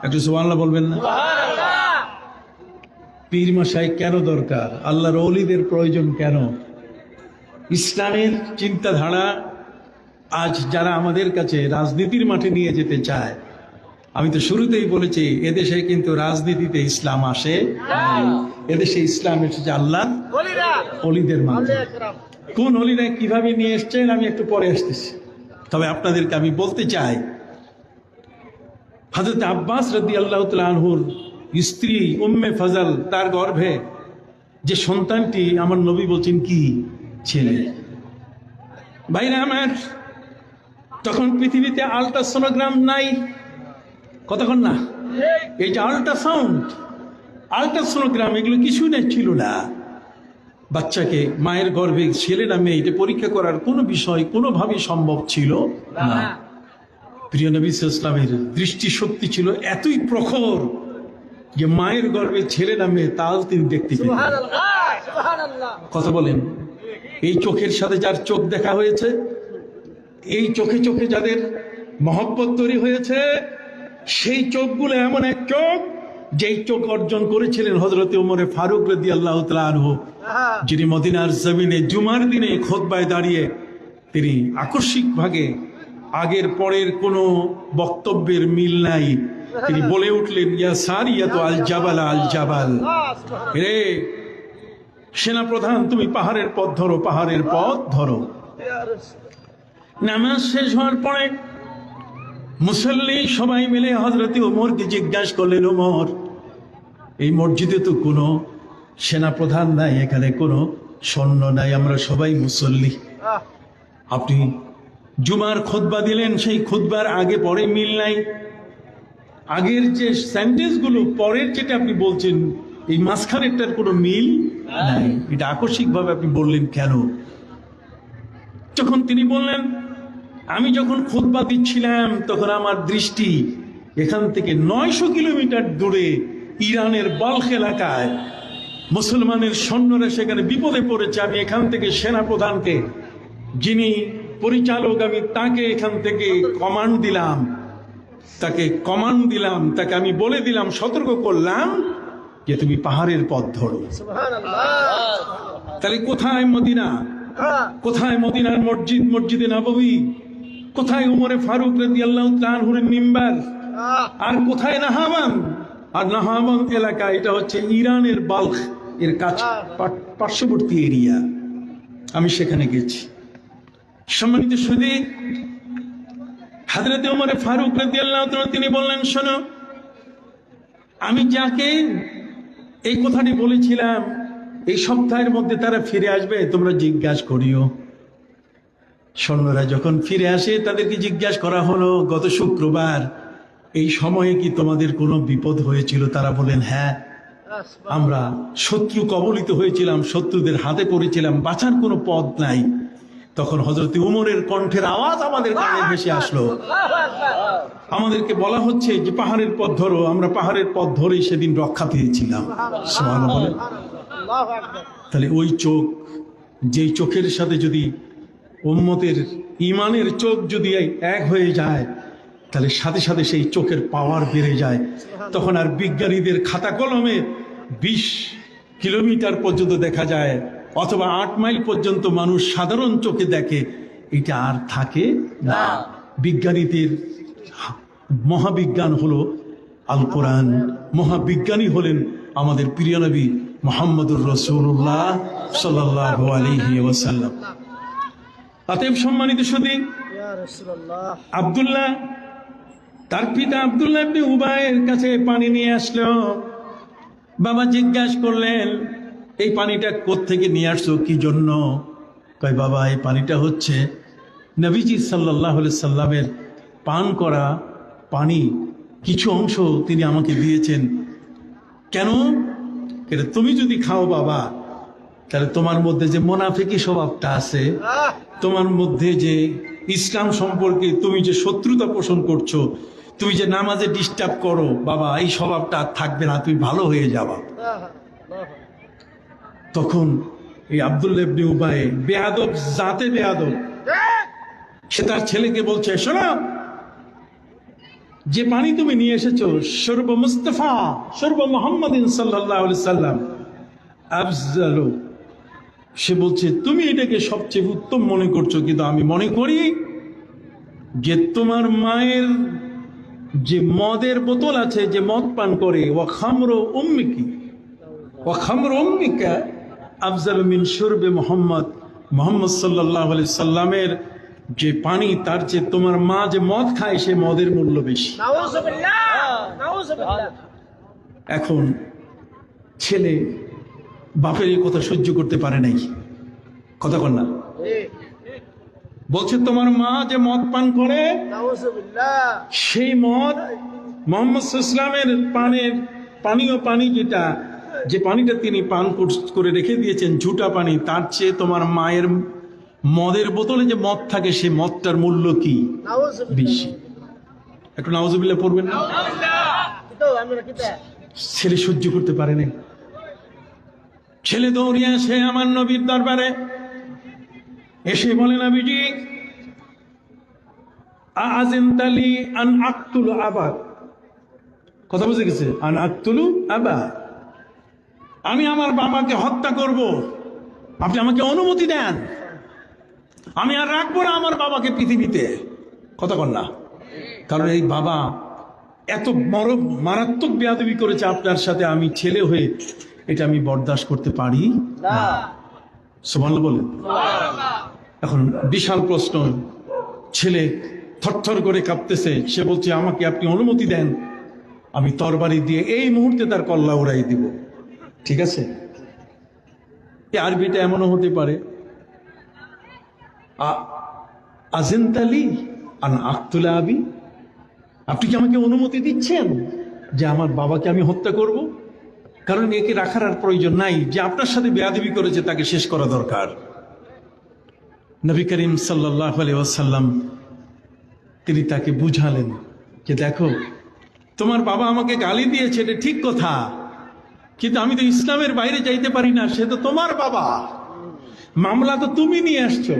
S1: একটু সুবহানাল্লাহ বলবেন না? পীর মশাই কেন দরকার? আল্লাহর ওলিদের প্রয়োজন কেন? ইসলামের চিন্তাধারা আজ যারা আমাদের কাছে রাজনীতির মাঠে নিয়ে যেতে চায়, আমি তো শুরুতেই বলেছি, এদেশে কিন্তু রাজনীতিতে ইসলাম আসে, এদেশে ইসলাম এসেছে আল্লাহ ওলিদের মাধ্যমে। কোন ওলিরা কিভাবে নিয়ে এসছেন আমি একটু পরে আসতেছি। তবে আপনাদেরকে আমি বলতে চাই, হযরত আব্বাস রাদিয়াল্লাহু তাআলা আনহুর স্ত্রী উম্মে ফজল, তার গর্ভে যে সন্তানটি, আমার নবী বলছেন কি? ছেলে। ভাইরা আমার, তখন পৃথিবীতে আল্ট্রাসোনোগ্রাম নাই, কতক্ষণ না, এই যে আল্ট্রাসাউন্ড, আল্ট্রাসোনোগ্রাম, এগুলো কিছু ছিল না। বাচ্চাকে মায়ের গর্ভে ছেলে না মেয়ে এটা পরীক্ষা করার কোনো বিষয় কোনোভাবেই সম্ভব ছিল না। প্রিয় নবী সাল্লাল্লাহু আলাইহি ওয়াসাল্লামের দৃষ্টিশক্তি ছিল এতই প্রখর যে মায়ের গর্ভে ছেলে না মেয়ে তাও তিনি দেখতে পেতেন। কথা বলেন, এই চোখের সাথে যার চোখ দেখা হয়েছে, এই চোখে চোখে যাদের মহব্বত তৈরি হয়েছে, সেই চোখগুলো এমন এক চোখ, যেই চোখ অর্জন করেছিলেন হযরত ওমর ফারুক রাদিয়াল্লাহু তাআলা আনহু, যিনি মদিনার জমিনে জুমার দিনে খুতবায় দাঁড়িয়ে তিনি আকস্মিক ভাগে, আগের পরের কোনো বক্তব্যের মিল নাই, তিনি বলে উঠলেন, ইয়া সারিয়াতু আল জাবাল আল জাবাল, রে সেনাপ্রধান, তুমি পাহাড়ের পথ ধরো, পাহাড়ের পথ ধরো। নামাজ শেষ হওয়ার পরে মুসল্লি সবাই মিলে হযরত ওমরকে জিজ্ঞাসা করলেন, ওমর, এই মসজিদে তো কোনো সেনাপ্রধান নাই, এখানে কোনো সৈন্য নাই, আমরা সবাই মুসল্লি, আপনি জুমার খুতবা দিলেন, সেই খুতবার আগে পরে মিল নাই, আগের যে সেন্টেন্স গুলো পরের যেটা আপনি বলছেন এই মাঝখানেরটার কোনো মিল নাই, এটা আকস্মিক ভাবে আপনি বললেন কেন? যখন তিনি বললেন, আমি যখন খুতবা দিচ্ছিলাম তখন আমার দৃষ্টি এখান থেকে 900 কিলোমিটার দূরে ইরানের বাল্খ এলাকায় মুসলমানের সৈন্যরা সেখানে বিপদে পড়েছে, আমি এখান থেকে সেনাপ্রধানকে, যিনি পরিচালক, আমি তাকে এখান থেকে কমান্ড দিলাম, তাকে আমি বলে দিলাম, সতর্ক করলাম যে তুমি পাহাড়ের পথ ধরো। তাহলে কোথায় মদিনা, কোথায় মদিনার মসজিদ, মসজিদে নববী, কোথায় উমরে ফারুক রাদিয়াল্লাহু তাআলা আনহুর মিম্বার, আর কোথায় নাহাবান? আর নাহাবান এলাকা, এটা হচ্ছে ইরানের বাল্খ এর কাছে পার্শ্ববর্তী এরিয়া, আমি সেখানে গেছি। সম্মানিত সুধী, হযরত উমর ফারুক রাদিয়াল্লাহু তাআলা তিনি বললেন, শোনো, আমি যাকে এই কথাটি বলেছিলাম এই সপ্তাহের মধ্যে তারা ফিরে আসবে, তোমরা জিজ্ঞাসা করিও। সৈন্যরা যখন ফিরে আসে তাদেরকে জিজ্ঞাসা করা হলো, গত শুক্রবার এই সময়ে কি তোমাদের কোনো বিপদ হয়েছিল? তারা বলেন, হ্যাঁ, আমরা শত্রু কবলিত হয়েছিলাম, শত্রুদের হাতে পড়েছিলাম, বাঁচার কোনো পথ নাই। তখন হযরত উমরের কণ্ঠের আওয়াজ আমাদের কানে ভেসে আসলো। আমাদেরকে বলা হচ্ছে যে পাহাড়ের পথ ধরো। আমরা পাহাড়ের পথ ধরেই সেদিন রক্ষা পেয়েছিলাম। সুবহানাল্লাহ বলেন।
S2: আল্লাহু আকবার।
S1: তাহলে ওই চোখ, যেই চোখের সাথে যদি উম্মতের ইমানের চোখ যদি এক হয়ে যায়, তাহলে সাথে সাথে সেই চোখের পাওয়ার বেড়ে যায়। তখন আর বিজ্ঞানীদের খাতা কলমে 20 কিলোমিটার পর্যন্ত দেখা যায়, অথবা 8 মাইল পর্যন্ত মানুষ সাধারণ চোখে দেখে, এটা আর থাকে না। বিজ্ঞানীদের মহাবিজ্ঞান হলো আল কোরআন, মহাবিজ্ঞানী হলেন আমাদের প্রিয় নবী মুহাম্মদুর রাসূলুল্লাহ সাল্লাল্লাহু আলাইহি ওয়াসাল্লাম। অতএব সম্মানিত সুধী,
S2: ইয়া রাসূলুল্লাহ,
S1: আব্দুল্লাহ তার পিতা আব্দুল্লাহ ইবনে উবাইয়ের কাছে পানি নিয়ে আসলো। বাবা জিজ্ঞাসা করলেন, এই পানিটা কোত্থেকে নিয়ে আসছো, কি জন্য? কয়, বাবা এই পানিটা হচ্ছে নবীজি সাল্লাল্লাহু আলাইহি সাল্লামের পান করা পানি, কিছু অংশ তিনি আমাকে দিয়েছেন। কেন? এটা তুমি যদি খাও বাবা, তাহলে তোমার মধ্যে যে মুনাফিকি স্বভাবটা আছে, তোমার মধ্যে যে ইসলাম সম্পর্কে তুমি যে শত্রুতা পোষণ করছো, তুমি যে নামাজে ডিস্টার্ব করো, বাবা এই স্বভাবটা আর থাকবে না, তুমি ভালো হয়ে যাবা। তখন এই আব্দুল্লাহ ইবনে উবাই, বেয়াদব জাতে বেয়াদব, সে তার ছেলেকে বলছে, শোনো, যে পানি তুমি নিয়ে এসেছো, শরব মুস্তাফা শরব মুহাম্মাদিন সাল্লাল্লাহু আলাইহি সাল্লাম আফজালু। সে বলছে, তুমি এটাকে সবচেয়ে উত্তম মনে করছো, কিন্তু আমি মনে করি যে তোমার মায়ের যে মদের বোতল আছে, যে মদ পান করে, ওয়া খামরু উম্মিকি ওয়া খামরু উম্মিকা আফজালু মিন শুরবে মুহাম্মদ সাল্লাল্লাহু আলাইহি সাল্লামের যে পানি, তার চেয়ে তোমার মা যে মদ খায়, সে মদের মূল্য বেশি।
S2: নাউযুবিল্লাহ, নাউযুবিল্লাহ।
S1: এখন ছেলে বাপের এই কথা সহ্য করতে পারে নাই, কথা কন না, বলছে তোমার মা যে মদ পান করে,
S2: নাউযুবিল্লাহ।
S1: সেই মদ মুহাম্মদ সাল্লাল্লাহু আলাইহি সাল্লামের পানীয় পানি, যেটা যে পানিটা তিনি পান করে রেখে দিয়েছেন, ঝুটা পানি, তার চেয়ে তোমার মায়ের মদের বোতলে যে মদ থাকে, সে মদটার মূল্য কি বেশি। একটু নাউজুবিল্লাহ পড়বেন না? ছেলে সহ্য করতে পারে নাই। ছেলে দৌড়িয়ে আসে আমার নবীর দরবারে, এসে বলে, নবীজি, আযিনতালি আন আকতুলু আবা। কথা বুঝে গেছে? আন আকতুলু আবা, আমি আমার বাবাকে হত্যা করব, আপনি আমাকে অনুমতি দেন, আমি আর রাখবো না আমার বাবাকে পৃথিবীতে। কথা কন না? কারণ এই বাবা এত বড় মারাত্মক বেয়াদবি করেছে আপনার সাথে, আমি ছেলে হয়ে এটা আমি বরদাস্ত করতে পারি না। সুবহানাল্লাহ বলেন। এখন বিশাল প্রশ্ন, ছেলে থরথর করে কাঁপতেছে, সে বলছে, আমাকে আপনি অনুমতি দেন, আমি তরবারি দিয়ে এই মুহূর্তে তার কল্লা উড়াই দিব। ঠিক আছে? এই আরবিটা এমনও হতে পারে, আযিনতালি আন আকতুলা আবি, আপনি কি আমাকে অনুমতি দিচ্ছেন যে আমার বাবাকে আমি হত্যা করব? কারণ একে রাখার আর প্রয়োজন নাই, যে আপনার সাথে বেয়াদবি করেছে তাকে শেষ করা দরকার। নবী করিম সাল্লাল্লাহু আলাইহি ওয়াসাল্লাম তিনি তাকে বুঝালেন যে, দেখো, তোমার বাবা আমাকে গালি দিয়েছে, এটা ঠিক কথা, কিন্তু আমি তো ইসলামের বাইরে যাইতে পারি না, সে তো তোমার বাবা, মামলা তো তুমি নিয়ে আসছো,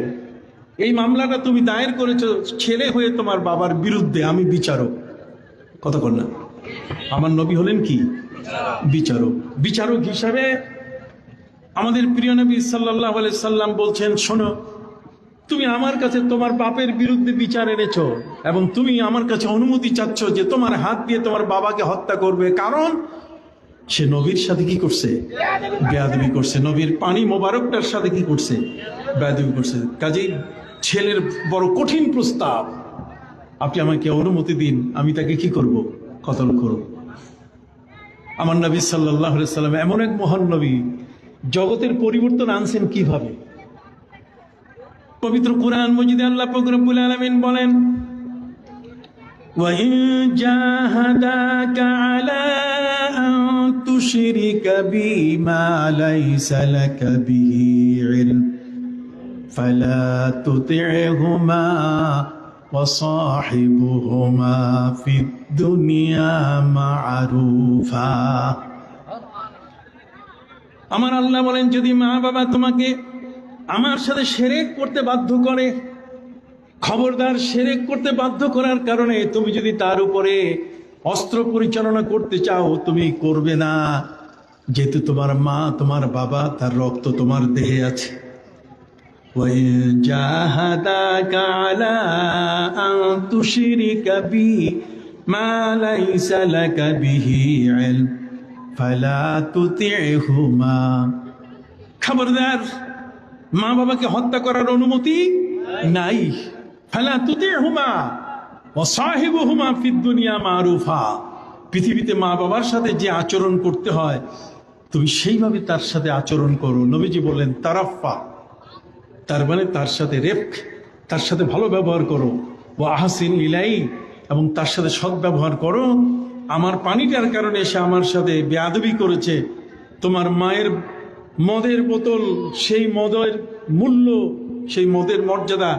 S1: এই মামলাটা তুমি দায়ের করেছো ছেলে হয়ে তোমার বাবার বিরুদ্ধে, আমি বিচারক। কথা কর না? আমার নবী হলেন কি? বিচারক। বিচারক হিসাবে আমাদের প্রিয় নবী সাল্লাল্লাহু আলাইহি সাল্লাম বলছেন, শোনো, তুমি আমার কাছে তোমার বাপের বিরুদ্ধে বিচার এনেছো, এবং তুমি আমার কাছে অনুমতি চাচ্ছ যে তোমার হাত দিয়ে তোমার বাবাকে হত্যা করবে, কারণ সে নবীর সাথে কি করছে? বেয়াদবি করছে। নবীর পানি মোবারকটার সাথে কি করছে? বেয়াদবি করছে। কাজেই ছেলের বড় কঠিন প্রস্তাব, আপনি আমাকে অনুমতি দিন, আমি তাকে কি করব? কতল করব। আমার নবী সাল্লাল্লাহু আলাইহি সাল্লাম এমন এক মহান নবী, জগতের পরিবর্তন আনছেন কিভাবে? পবিত্র কুরআন মজিদে আল্লাহ পাক রব্বুল আলামিন বলেন, وَإِن جَاهَدَاكَ عَلَىٰ أَن تُشْرِكَ بِي مَا لَيْسَ لَكَ بِهِ عِلْمٌ فَلَا تُطِعْهُمَا وَصَاحِبْهُمَا فِي الدُّنْيَا مَعْرُوفًا। আমার আল্লাহ বলেন, যদি মা বাবা তোমাকে আমার সাথে শিরক করতে বাধ্য করে, খবরদার শিরক করতে বাধ্য করার কারণে তুমি যদি তার উপরে অস্ত্র পরিচালনা করতে চাও, তুমি করবে না, যেহেতু তোমার মা তোমার বাবা তার রক্ত তোমার দেহে আছে। وَإِن جَاهَدَاكَ عَلَىٰ أَن تُشْرِكَ بِي مَا لَيْسَ لَكَ بِهِ عِلْمٌ فَلَا تُطِعْهُمَا। খবরদার, মা বাবাকে হত্যা করার অনুমতি নাই। ফালা তুতিহুমা ওয়া সাহিবুহুমা ফিদ দুনিয়া মারুফা। পৃথিবীতে মা বাবার সাথে যে আচরণ করতে হয় তুমি সেইভাবে তার সাথে আচরণ করো। নবীজি বলেন তারাফা, তার মানে তার সাথে রেফক, তার সাথে ভালো ব্যবহার করো। ওয়া আহসিন ইলাই, এবং তার সাথে সৎ ব্যবহার করো। আমার পানিটার কারণে সে আমার সাথে বেয়াদবি করেছে, তোমার মায়ের মদের বোতল, সেই মদের মূল্য, সেই মদের মর্যাদা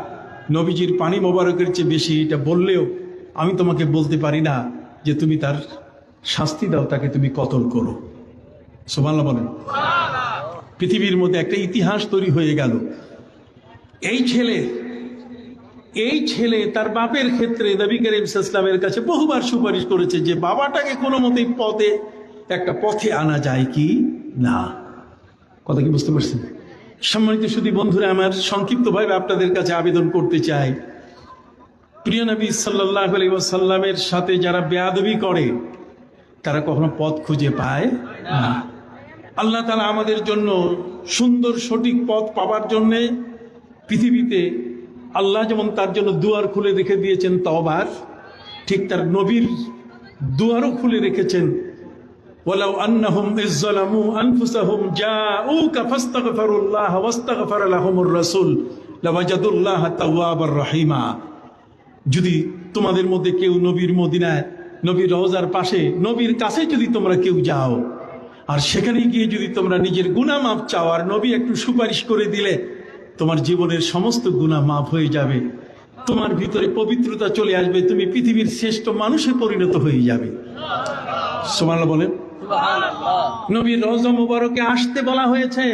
S1: নবীজির পানি মোবারকের চেয়ে বেশি, এটা বললেও আমি তোমাকে বলতে পারি না যে তুমি তার শাস্তি দাও, তাকে তুমি কতল করো। সুবহানাল্লাহ বলেন। পৃথিবীর মধ্যে একটা ইতিহাস তৈরি হয়ে গেল। এই ছেলে তার বাপের ক্ষেত্রে নবী করিম সাল্লাল্লাহু আলাইহি ওয়াসাল্লামের কাছে বহুবার সুপারিশ করেছে যে বাবাটাকে কোনো মতেই একটা পথে আনা যায় কি না। কথা কি বুঝতে পারছেন? সম্মানিত সুধী বন্ধুরা, আমার সংক্ষিপ্তভাবে আপনাদের কাছে আবেদন করতে চাই, প্রিয় নবী সাল্লাল্লাহু আলাইহি ওয়াসাল্লামের সাথে যারা বেয়াদবি করে তারা কখনো পথ খুঁজে পায় না। আল্লাহ তাআলা আমাদের জন্য সুন্দর সঠিক পথ পাওয়ার জন্য পৃথিবীতে আল্লাহ যেমন তার জন্য দুয়ার খুলে রেখে দিয়েছেন তওবার, ঠিক তার নবীর দুয়ারও খুলে রেখেছেন। ওয়ালাউ আন্নাহুম ইযযালামু আনফুসাহুম জাউকা ফাস্তাগফিরুল্লাহ ওয়াস্তাগফারা লাহুমুর রাসূল লাওয়াজাদুল্লাহ তাওয়াবার রহিমা। যদি তোমাদের মধ্যে কেউ নবীর মদিনায়, নবীর রওজার পাশে, নবীর কাছে যদি তোমরা কেউ যাও আর সেখানে গিয়ে যদি তোমরা নিজের গুনাহ মাফ চাও আর নবী একটু সুপারিশ করে দিলে, তোমার জীবনের সমস্ত গুনাহ মাফ হয়ে যাবে, তোমার ভিতরে পবিত্রতা চলে আসবে, তুমি পৃথিবীর শ্রেষ্ঠ মানুষে পরিণত হয়ে যাবে। সুবহানাল্লাহ বলেন। নবীর রওজা মুবারকে আসতে বলা হয়েছে।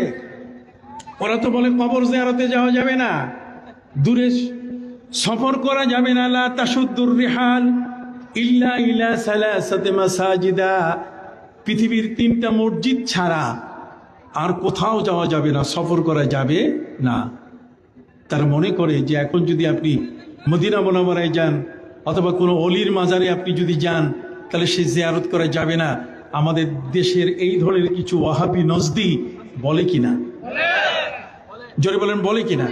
S1: ওরা তো বলে কবর জিয়ারতে যাওয়া যাবে না, দূরে সফর করা যাবে না। লা তাশুদ্দুর রিহাল ইল্লা ইলা সালাসাতি মাসাজিদা। পৃথিবীর 3টা মসজিদ ছাড়া আর কোথাও যাওয়া যাবে না, সফর করা যাবে না। তারা মনে করে যে এখন যদি আপনি মদিনা মুনাওয়ারায় যান অথবা কোনো অলির মাজারে আপনি যদি যান তাহলে সে জিয়ারত করা যাবে না। আমাদের দেশের এই ধরনের কিছু ওয়াহাবি নজদি বলে কিনা, জোরে বলেন, বলে কিনা?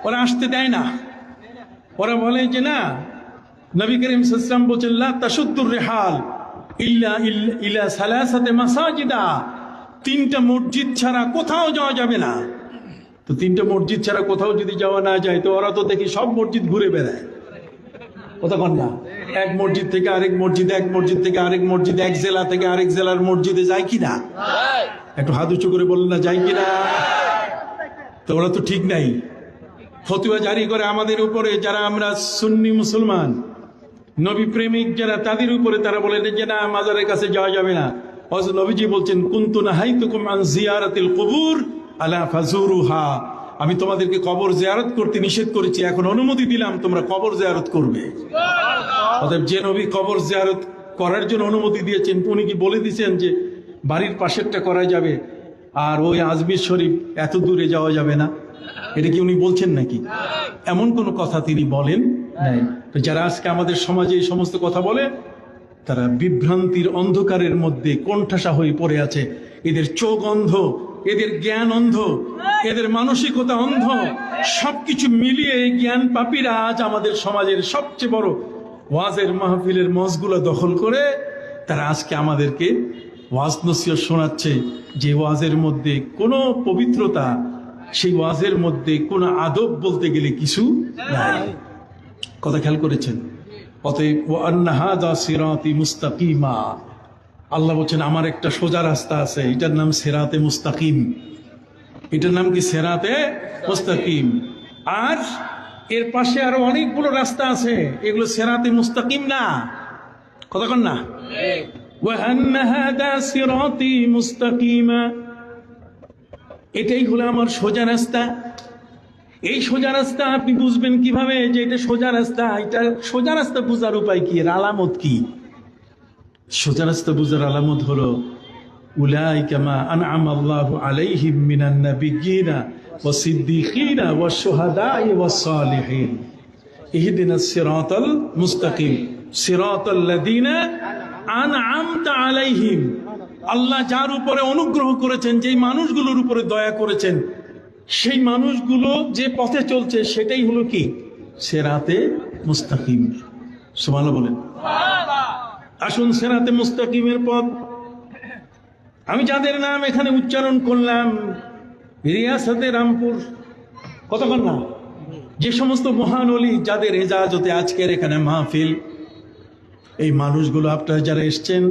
S1: ওরা আসতে দেয় না। ওরা বলে যে না, নবী করিম সাল্লাল্লাহু আলাইহি ওয়াসাল্লাম বলেছেন লা তাশুদ্দুর রিহাল ইল্লা ইলা সালাসাতি মাসাজিদা। 3টা মসজিদ ছাড়া কোথাও যাওয়া যাবে না। তো 3টা মসজিদ ছাড়া কোথাও যদি যাওয়া না যায় তো ওরা তো দেখি সব মসজিদ ঘুরে বেড়ায়। কথা কন না? এক মসজিদ থেকে আরেক মসজিদ, এক মসজিদ থেকে আরেক মসজিদ, এক জেলা থেকে আরেক জেলার মসজিদে যায় কিনা? একটু হাত উঁচু করে বলেন না, যায় কিনা? তো ওরা তো ঠিক নাই। ফতোয়া জারি করে আমাদের উপরে, যারা আমরা সুন্নি মুসলমান নবী প্রেমিক যারা, তাদের উপরে তারা বলে যে না, মাজারের কাছে যাওয়া যাবে না। হযরত নবীজি বলছেন কুনতু নাহাইতুকুম আন জিয়ারাতিল কুবুর আলা ফাজুরুহা। আমি তোমাদেরকে কবর জিয়ারত করতে নিষেধ করেছি, এখন অনুমতি দিলাম তোমরা কবর জিয়ারত করবে। অতএব যে নবী কবর জিয়ারত করার জন্য অনুমতি দিয়েছেন উনি কি বলে দিয়েছেন যে বাড়ির পাশেরটা করা যাবে আর ওই আজমির শরীফ এত দূরে যাওয়া যাবে না? এটা কি উনি বলছেন নাকি? এমন কোনো কথা তিনি বলেন নাই। তো যারা আজকে আমাদের সমাজে এই সমস্ত কথা বলে তারা বিভ্রান্তির অন্ধকারের মধ্যে কোণঠাসা হয়ে পড়ে আছে। এদের চোখ অন্ধ, এদের জ্ঞান অন্ধ, এদের মানসিকতা অন্ধ। সবকিছু মিলিয়ে এই জ্ঞান পাপীরা আজ আমাদের সমাজের সবচেয়ে বড় ওয়াজের মাহফিলের মঞ্চগুলো দখল করে তারা আজকে আমাদেরকে ওয়াজ নসিহত শোনাচ্ছে, যে ওয়াজের মধ্যে কোনো পবিত্রতা, সেই ওয়াজের মধ্যে কোনো আদব বলতে গেলে কিছু নাই। কথা খেয়াল করেছেন? অতএব ওয়া আন্না হাযা সিরাতি মুস্তাকিমা, আল্লাহ বলছেন আমার একটা সোজা রাস্তা আছে, এটার নাম সিরাতে মুস্তাকিম। এটার নাম কি? সিরাতে মুস্তাকিম। আর এর পাশে আরো অনেকগুলো রাস্তা আছে, এগুলো সিরাতে মুস্তাকিম না। কথা কন না? ওয়া আন্না হাযা সিরাতি মুস্তাকিমা, এটাই হলো আমার সোজা রাস্তা। এই সোজা রাস্তা আপনি বুঝবেন কিভাবে যে এটা সোজা রাস্তা? এটা সোজা রাস্তা বুঝার উপায় কি, এর আলামত কি? সোজা রাস্তা বুঝার আলামত হলো উলাইকা মা আনআমা আল্লাহু আলাইহিম মিনান নাবিয়্যিনা ওয়াস সিদ্দীকিনা ওয়াশ শুহাদা'i ওয়াস সালিহিন ইহদিনাস সিরাতাল মুস্তাকিম সিরাতাল লাযিনা আনআমতা আলাইহিম। আল্লাহ যার উপরে অনুগ্রহ করেছেন, যেই মানুষগুলোর উপরে দয়া করেছেন, সেই মানুষগুলো যে পথে চলছে সেটাই হলো কি? সিরাতে মুস্তাকিম। সুবহানাল্লাহ বলেন। আসুন সিরাতে মুস্তাকিমের পথ, আমি যাদের নাম এখানে উচ্চারণ করলাম, রিয়াসতে রামপুর, কতক্ষণ না, যে সমস্ত মহান ওলি যাদের এজাজতে আজকের এখানে মাহফিল, এই মানুষগুলো আপনারা যারা এসছেন,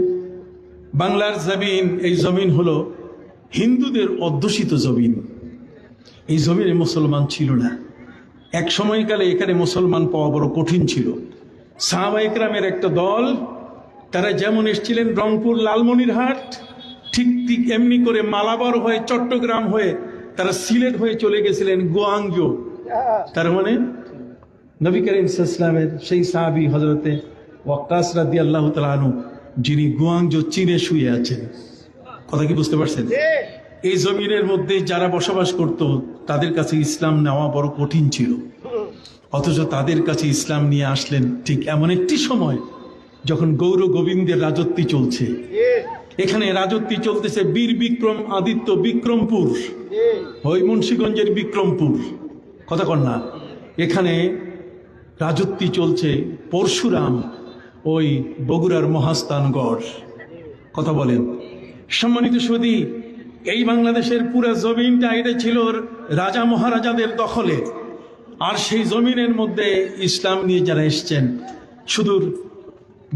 S1: বাংলার জমিন, এই জমিন হলো হিন্দুদের অধ্যুষিত জমিন। এই জমিনে মুসলমান ছিল না। এক সময়কালে এখানে মুসলমান পাওয়া বড় কঠিন ছিল। সাহাবায়ে কেরামের একটা দল, তারা যেমন এসেছিলেন রংপুর, লালমনিরহাট, ঠিক ঠিক এমনি করে মালাবার হয়ে, চট্টগ্রাম হয়ে, তারা সিলেট হয়ে চলে গেছিলেন গোয়াংজো। তার মানে নবী করিম সাল্লাল্লাহু আলাইহি ওয়াসাল্লামের সেই সাহাবী হযরতে ওয়াক্কাস রাদিয়াল্লাহু তাআলা আনহু, যিনি গোয়াংজো চীনে শুয়ে আছেন। কথা কি বুঝতে পারছেন? এই জমিনের মধ্যে যারা বসবাস করত, তাদের কাছে ইসলাম নেওয়া বড় কঠিন ছিল। অথচ তাদের কাছে ইসলাম নিয়ে আসলেন ঠিক এমন একটি সময় যখন গৌর গোবিন্দের রাজত্ব চলছে। এখানে রাজত্ব চলতেছে বীর বিক্রম আদিত্য বিক্রমপুর, ওই মুন্সিগঞ্জের বিক্রমপুর। কথা কন না? এখানে রাজত্ব চলছে পরশুরাম, ওই বগুড়ার মহাস্থানগড়। কথা বলেন। সম্মানিত সুধী, এই বাংলাদেশের পুরো জমিনটা এটা ছিল রাজা মহারাজাদের দখলে। আর সেই জমিনের মধ্যে ইসলাম নিয়ে যারা এসছেন, সুদূর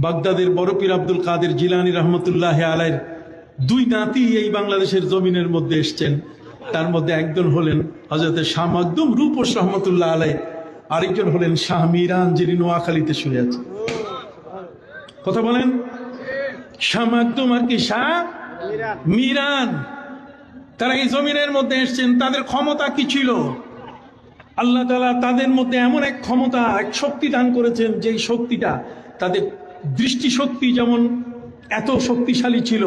S1: বাগদাদের বড় পীর আব্দুল কাদের জিলানী রহমতুল্লাহ আলাইহির দুই নাতি এই বাংলাদেশের জমিনের মধ্যে এসছেন। তার মধ্যে একজন হলেন হযরত শাহ মাকদুম রূপস রহমতুল্লাহ আলাইহি, আরেকজন হলেন শাহ মিরান, যিনি নোয়াখালীতে শুয়ে আছেন। কথা বলেন। শাহ মাকদুম আর কি শাহ মিরান, তারা এই জমিনের মধ্যে এসছেন। তাদের ক্ষমতা কি ছিল? আল্লাহ তাআলা তাদের মধ্যে এমন এক ক্ষমতা, এক শক্তি দান করেছেন, যেই শক্তিটা, তাদের দৃষ্টিশক্তি যেমন এত শক্তিশালী ছিল,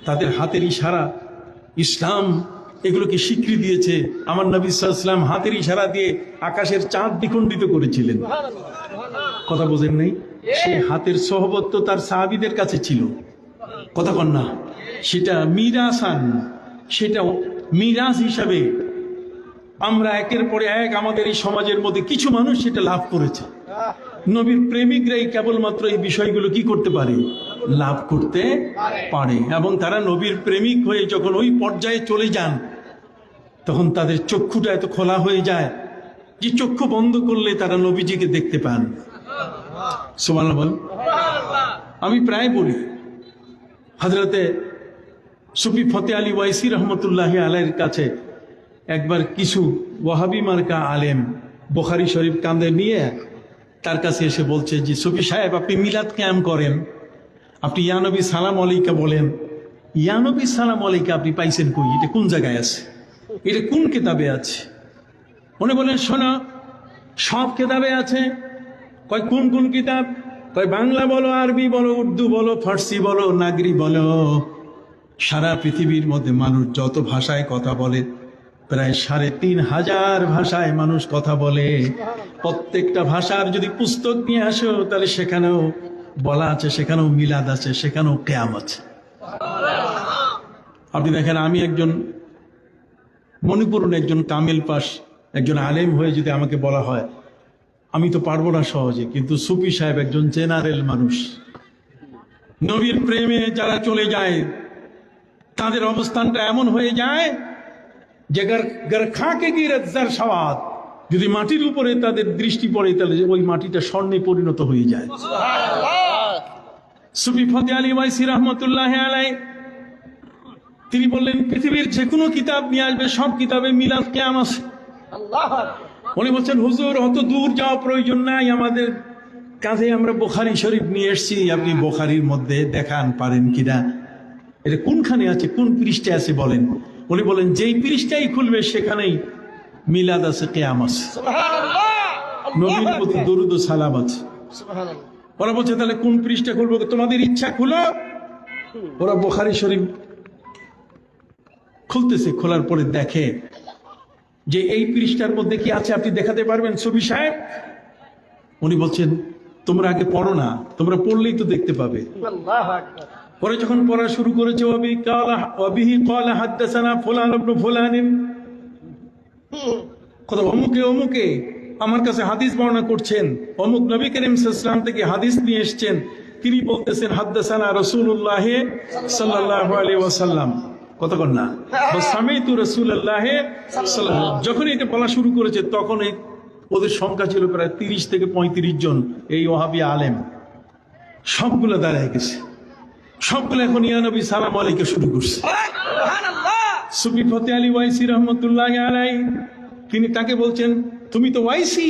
S1: তাদের হাতের ইশারা ইসলাম এগুলোকে স্বীকৃতি দিয়েছে। আমার নবী সাল্লাল্লাহু আলাইহি ওয়াসাল্লাম হাতের ইশারা দিয়ে আকাশের চাঁদ দ্বিখণ্ডিত করেছিলেন। কথা বোঝেন নাই? সেই হাতের সোহবত তো তার সাহাবীদের কাছে ছিল। কথা কন না? সেটা মিরাসান, সেটাও মিরাজ হিসাবে আমরা একের পরে এক আমাদের এই সমাজের মধ্যে কিছু মানুষ সেটা লাভ করেছে। নবীর প্রেমিকরাই কেবলমাত্র এই বিষয়গুলো কি করতে পারে? লাভ করতে পারে। এবং তারা নবীর প্রেমিক হয়ে যখন ওই পর্যায়ে চলে যান, তখন তাদের চক্ষুটা এত খোলা হয়ে যায় যে চক্ষু বন্ধ করলে তারা নবীজিকে দেখতে পান। সুবহানাল্লাহ বল। আমি প্রায় বলি, হযরতে সুফি ফতে আলী ওয়াইসি রহমতুল্লাহ আলাইহির কাছে একবার কিছু ওয়াহাবি মার্কা আলেম বুখারী শরীফ কাঁধে নিয়ে তার কাছে এসে বলছে যে, সুফি সাহেব, আপনি মিলাদ কিয়াম করেন, আপনি ইয়া নবী সালাম আলাইকা বলেন, ইয়া নবী সালাম আলাইকা আপনি পাইছেন কই? এটা কোন জায়গায় আছে? এটা কোন কিতাবে আছে? উনি বলেন, শোনো, সব কিতাবে আছে। কয় কোন কোন কিতাব? কয় বাংলা বলো, আরবি বলো, উর্দু বলো, ফার্সি বলো, নাগরি বলো, সারা পৃথিবীর মধ্যে মানুষ যত ভাষায় কথা বলে, প্রায় ৩৫০০ ভাষায় মানুষ কথা বলে। প্রত্যেকটা ভাষার যদি পুস্তক নিয়ে আসো, তাহলে সেখানেও বলা আছে, সেখানেও মিলাদ আছে, সেখানেও কিয়াম আছে। আপনি দেখেন, আমি একজন মণিপুরের একজন কামেল পাশ, একজন আলেম হয়ে যদি আমাকে বলা হয়, আমি তো পারবো না সহজে। কিন্তু সুফি সাহেব একজন জেনারেল মানুষ, নবীর প্রেমে যারা চলে যায়, তাদের অবস্থানটা এমন হয়ে যায় যে খাকে গিরত জারশাওয়াত, যদি মাটির উপরে তাদের দৃষ্টি পড়ে তাহলে ওই মাটিটা স্বর্ণে পরিণত হয়ে যায়। সুফি ফতে আলী ওয়াইসি রহমতুল্লাহ আলাই তিনি বললেন, পৃথিবীর যে কোনো কিতাব নিয়ে আসবে, সব কিতাবে মিলাদ কিয়াম আছে।
S2: আল্লাহু আকবার।
S1: উনি বলছেন, হুজুর অত দূর যাওয়া প্রয়োজন নাই, আমাদের কাছে আমরা বুখারী শরীফ নিয়ে এসেছি, আপনি বুখারীর মধ্যে দেখান পারেন কিনা, এটা কোনখানে আছে, কোন পৃষ্ঠা আছে বলেন। উনি বলেন, যেই পৃষ্ঠাই খুলবে সেখানেই মিলাদ আছে, কিয়াম আছে,
S2: সুবহানাল্লাহ।
S1: নবীর প্রতি দরুদ ও সালাম আছে।
S2: সুবহানাল্লাহ।
S1: ওরা বলছে, তাহলে কোন পৃষ্ঠা খুলবো, তোমাদের ইচ্ছা খুলো। ওরা বুখারী শরীফ খুলতেছে, খোলার পরে দেখে যে এই পৃষ্ঠার মধ্যে কি আছে, আপনি দেখাতে পারবেন সুফি সাহেব? উনি বলছেন, তোমরা আগে পড়ো না, তোমরা পড়লেই তো দেখতে পাবে।
S2: আল্লাহু আকবার।
S1: পরে যখন পড়া শুরু করেছে, ওয়াবিহি ক্বালা হাদাসানা ফুলান ইবনে ফুলানিন, কথা অমুকে অমুকে আমার কাছে হাদিস বর্ণনা করছেন, অমুক নবী করিম সাল্লাল্লাহু আলাইহি ওয়াসাল্লাম থেকে হাদিস নিয়ে এসেছেন, তিনি বলতেছেন হাদাসানা রাসূলুল্লাহ সাল্লাল্লাহু আলাইহি ওয়াসাল্লাম। কতক্ষণ না সামিতু রাসূলুল্লাহ সাল্লাল্লাহু, যখন এটা বলা শুরু করেছে তখন ওদের সংখ্যা ছিল প্রায় 30 থেকে 35 জন। এই ওয়াহাবি আলেম সবগুলো দাঁড়ায় গেছে, সবগুলো এখন ইয়া নবী সালাম আলাইকে শুরু করছে। সুফি ফতে আলী ওয়াইসি রহমতুল্লাহ আলাই তিনি তাকে বলছেন, তুমি তো ওয়াইসি,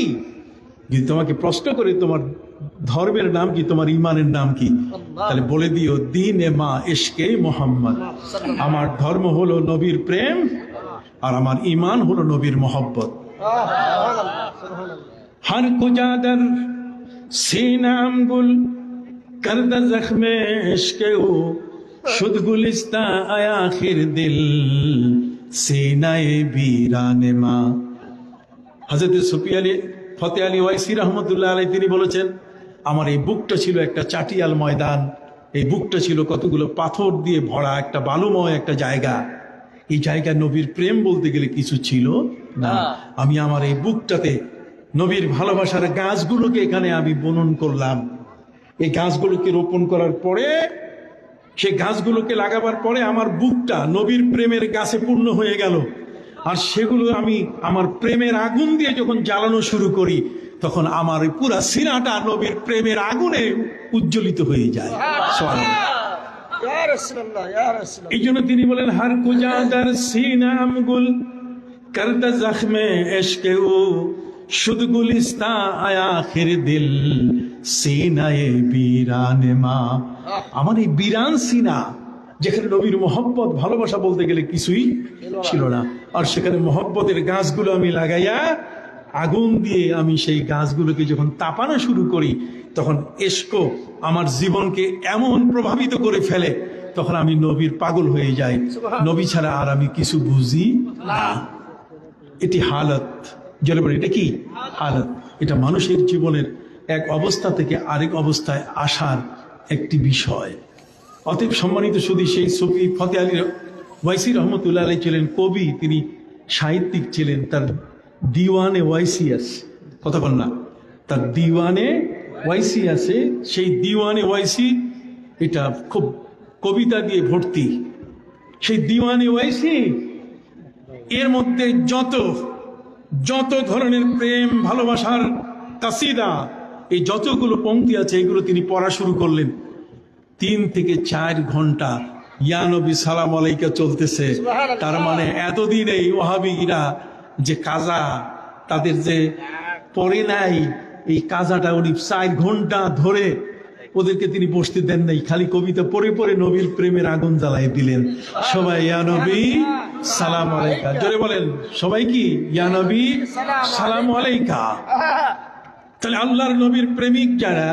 S1: যদি তোমাকে প্রশ্ন করে তোমার ধর্মের নাম কি, তোমার ইমানের নাম কি, তাহলে বলে দিও দ্বীনে মা ইশকে মোহাম্মদ, আমার ধর্ম হলো নবীর প্রেম আর আমার ইমান হলো নবীর মহব্বত। हर कुजादर सीनाम गुल करदा जख्मे इश्के हो शुद गुलिस्ता आया आखिर दिल सीनाए बीराने मा। হযরত সুফি আলী ফতে আলী ওয়াইসি রহমতুল্লাহ আলাইহি তিনি বলেছেন, আমার এই বুকটা ছিল একটা চাটিয়াল ময়দান, এই বুকটা ছিল কতগুলো পাথর দিয়ে ভরা একটা বালুময় একটা জায়গা। এই জায়গায় নবীর প্রেম বলতে গেলে কিছু ছিল না। আমি আমার এই বুকটাতে নবীর ভালোবাসার গাছগুলোকে এখানে আমি বুনন করলাম। এই গাছগুলোকে রোপণ করার পরে, সেই গাছগুলোকে লাগাবার পরে আমার বুকটা নবীর প্রেমের গাছে পূর্ণ হয়ে গেল। আর সেগুলো আমি আমার প্রেমের আগুন দিয়ে যখন জ্বালানো শুরু করি, তখন আমার পুরা সিনাটা নবীর প্রেমের আগুনে উজ্জ্বলিত হয়ে যায়।
S2: ইয়া রাসূলুল্লাহ, ইয়া রাসূলুল্লাহ।
S1: এই জন্য তিনি বলেন, হার কুজাদার সিনাম গুল করদা জখমে ইশকে ও শুদ গুলিস্তা আয়া আখির দিল সিনায়ে বীরানে মা। আমার এই বীরান সিনা, যেখানে নবীর মহব্বত ভালোবাসা বলতে গেলে কিছুই ছিল না, আর সেখানে মহব্বতের গাছগুলো আমি লাগাইয়া আগুন দিয়ে আমি সেই গাছগুলোকে যখন তাপানো শুরু করি, তখন ইশক আমার জীবনকে এমন প্রভাবিত করে ফেলে, তখন আমি নবীর পাগল হয়ে যাই। নবী ছাড়া আর আমি কিছু বুঝি না। এটি হালত, যারা বলে এটা কি হালত, এটা মানুষের জীবনের এক অবস্থা থেকে আরেক অবস্থায় আসার একটি বিষয়। অতএব সম্মানিত শুধু সেই সুফি ফতে আলী ওয়াইসি রহমতুল্লাহ আলাইহি ছিলেন কবি, তিনি সাহিত্যিক ছিলেন। তার দিওয়ানে ওয়াইসি আছে, কথা বল না, তার দিওয়ানে ওয়াইসি আছে। সেই দিওয়ানে ওয়াইসি এটা খুব কবিতা দিয়ে ভর্তি। সেই দিওয়ানে ওয়াইসি এর মধ্যে যত ধরনের প্রেম ভালোবাসার কাসিদা, এই যতগুলো পংক্তি আছে এগুলো তিনি পড়া শুরু করলেন। 3 থেকে 4 ঘন্টা ইয়া নবী সালাম আলাইকা চলতেছে। তার মানে এতদিন এই ওয়াহাবিরা যে কাজা তাদের যে পড়ে নাই, এই কাজাটা উনি 4 ঘন্টা ধরে ওদেরকে তিনি বসতে দেন নাই, খালি কবিতা পড়ে পড়ে নবীর প্রেমের আগুন জ্বালাই দিলেন। সবাই ইয়া নবী সালাম আলাইকা, জোরে বলেন সবাই কি ইয়া নবী সালাম আলাইকা। তাহলে আল্লাহর নবীর প্রেমিক যারা,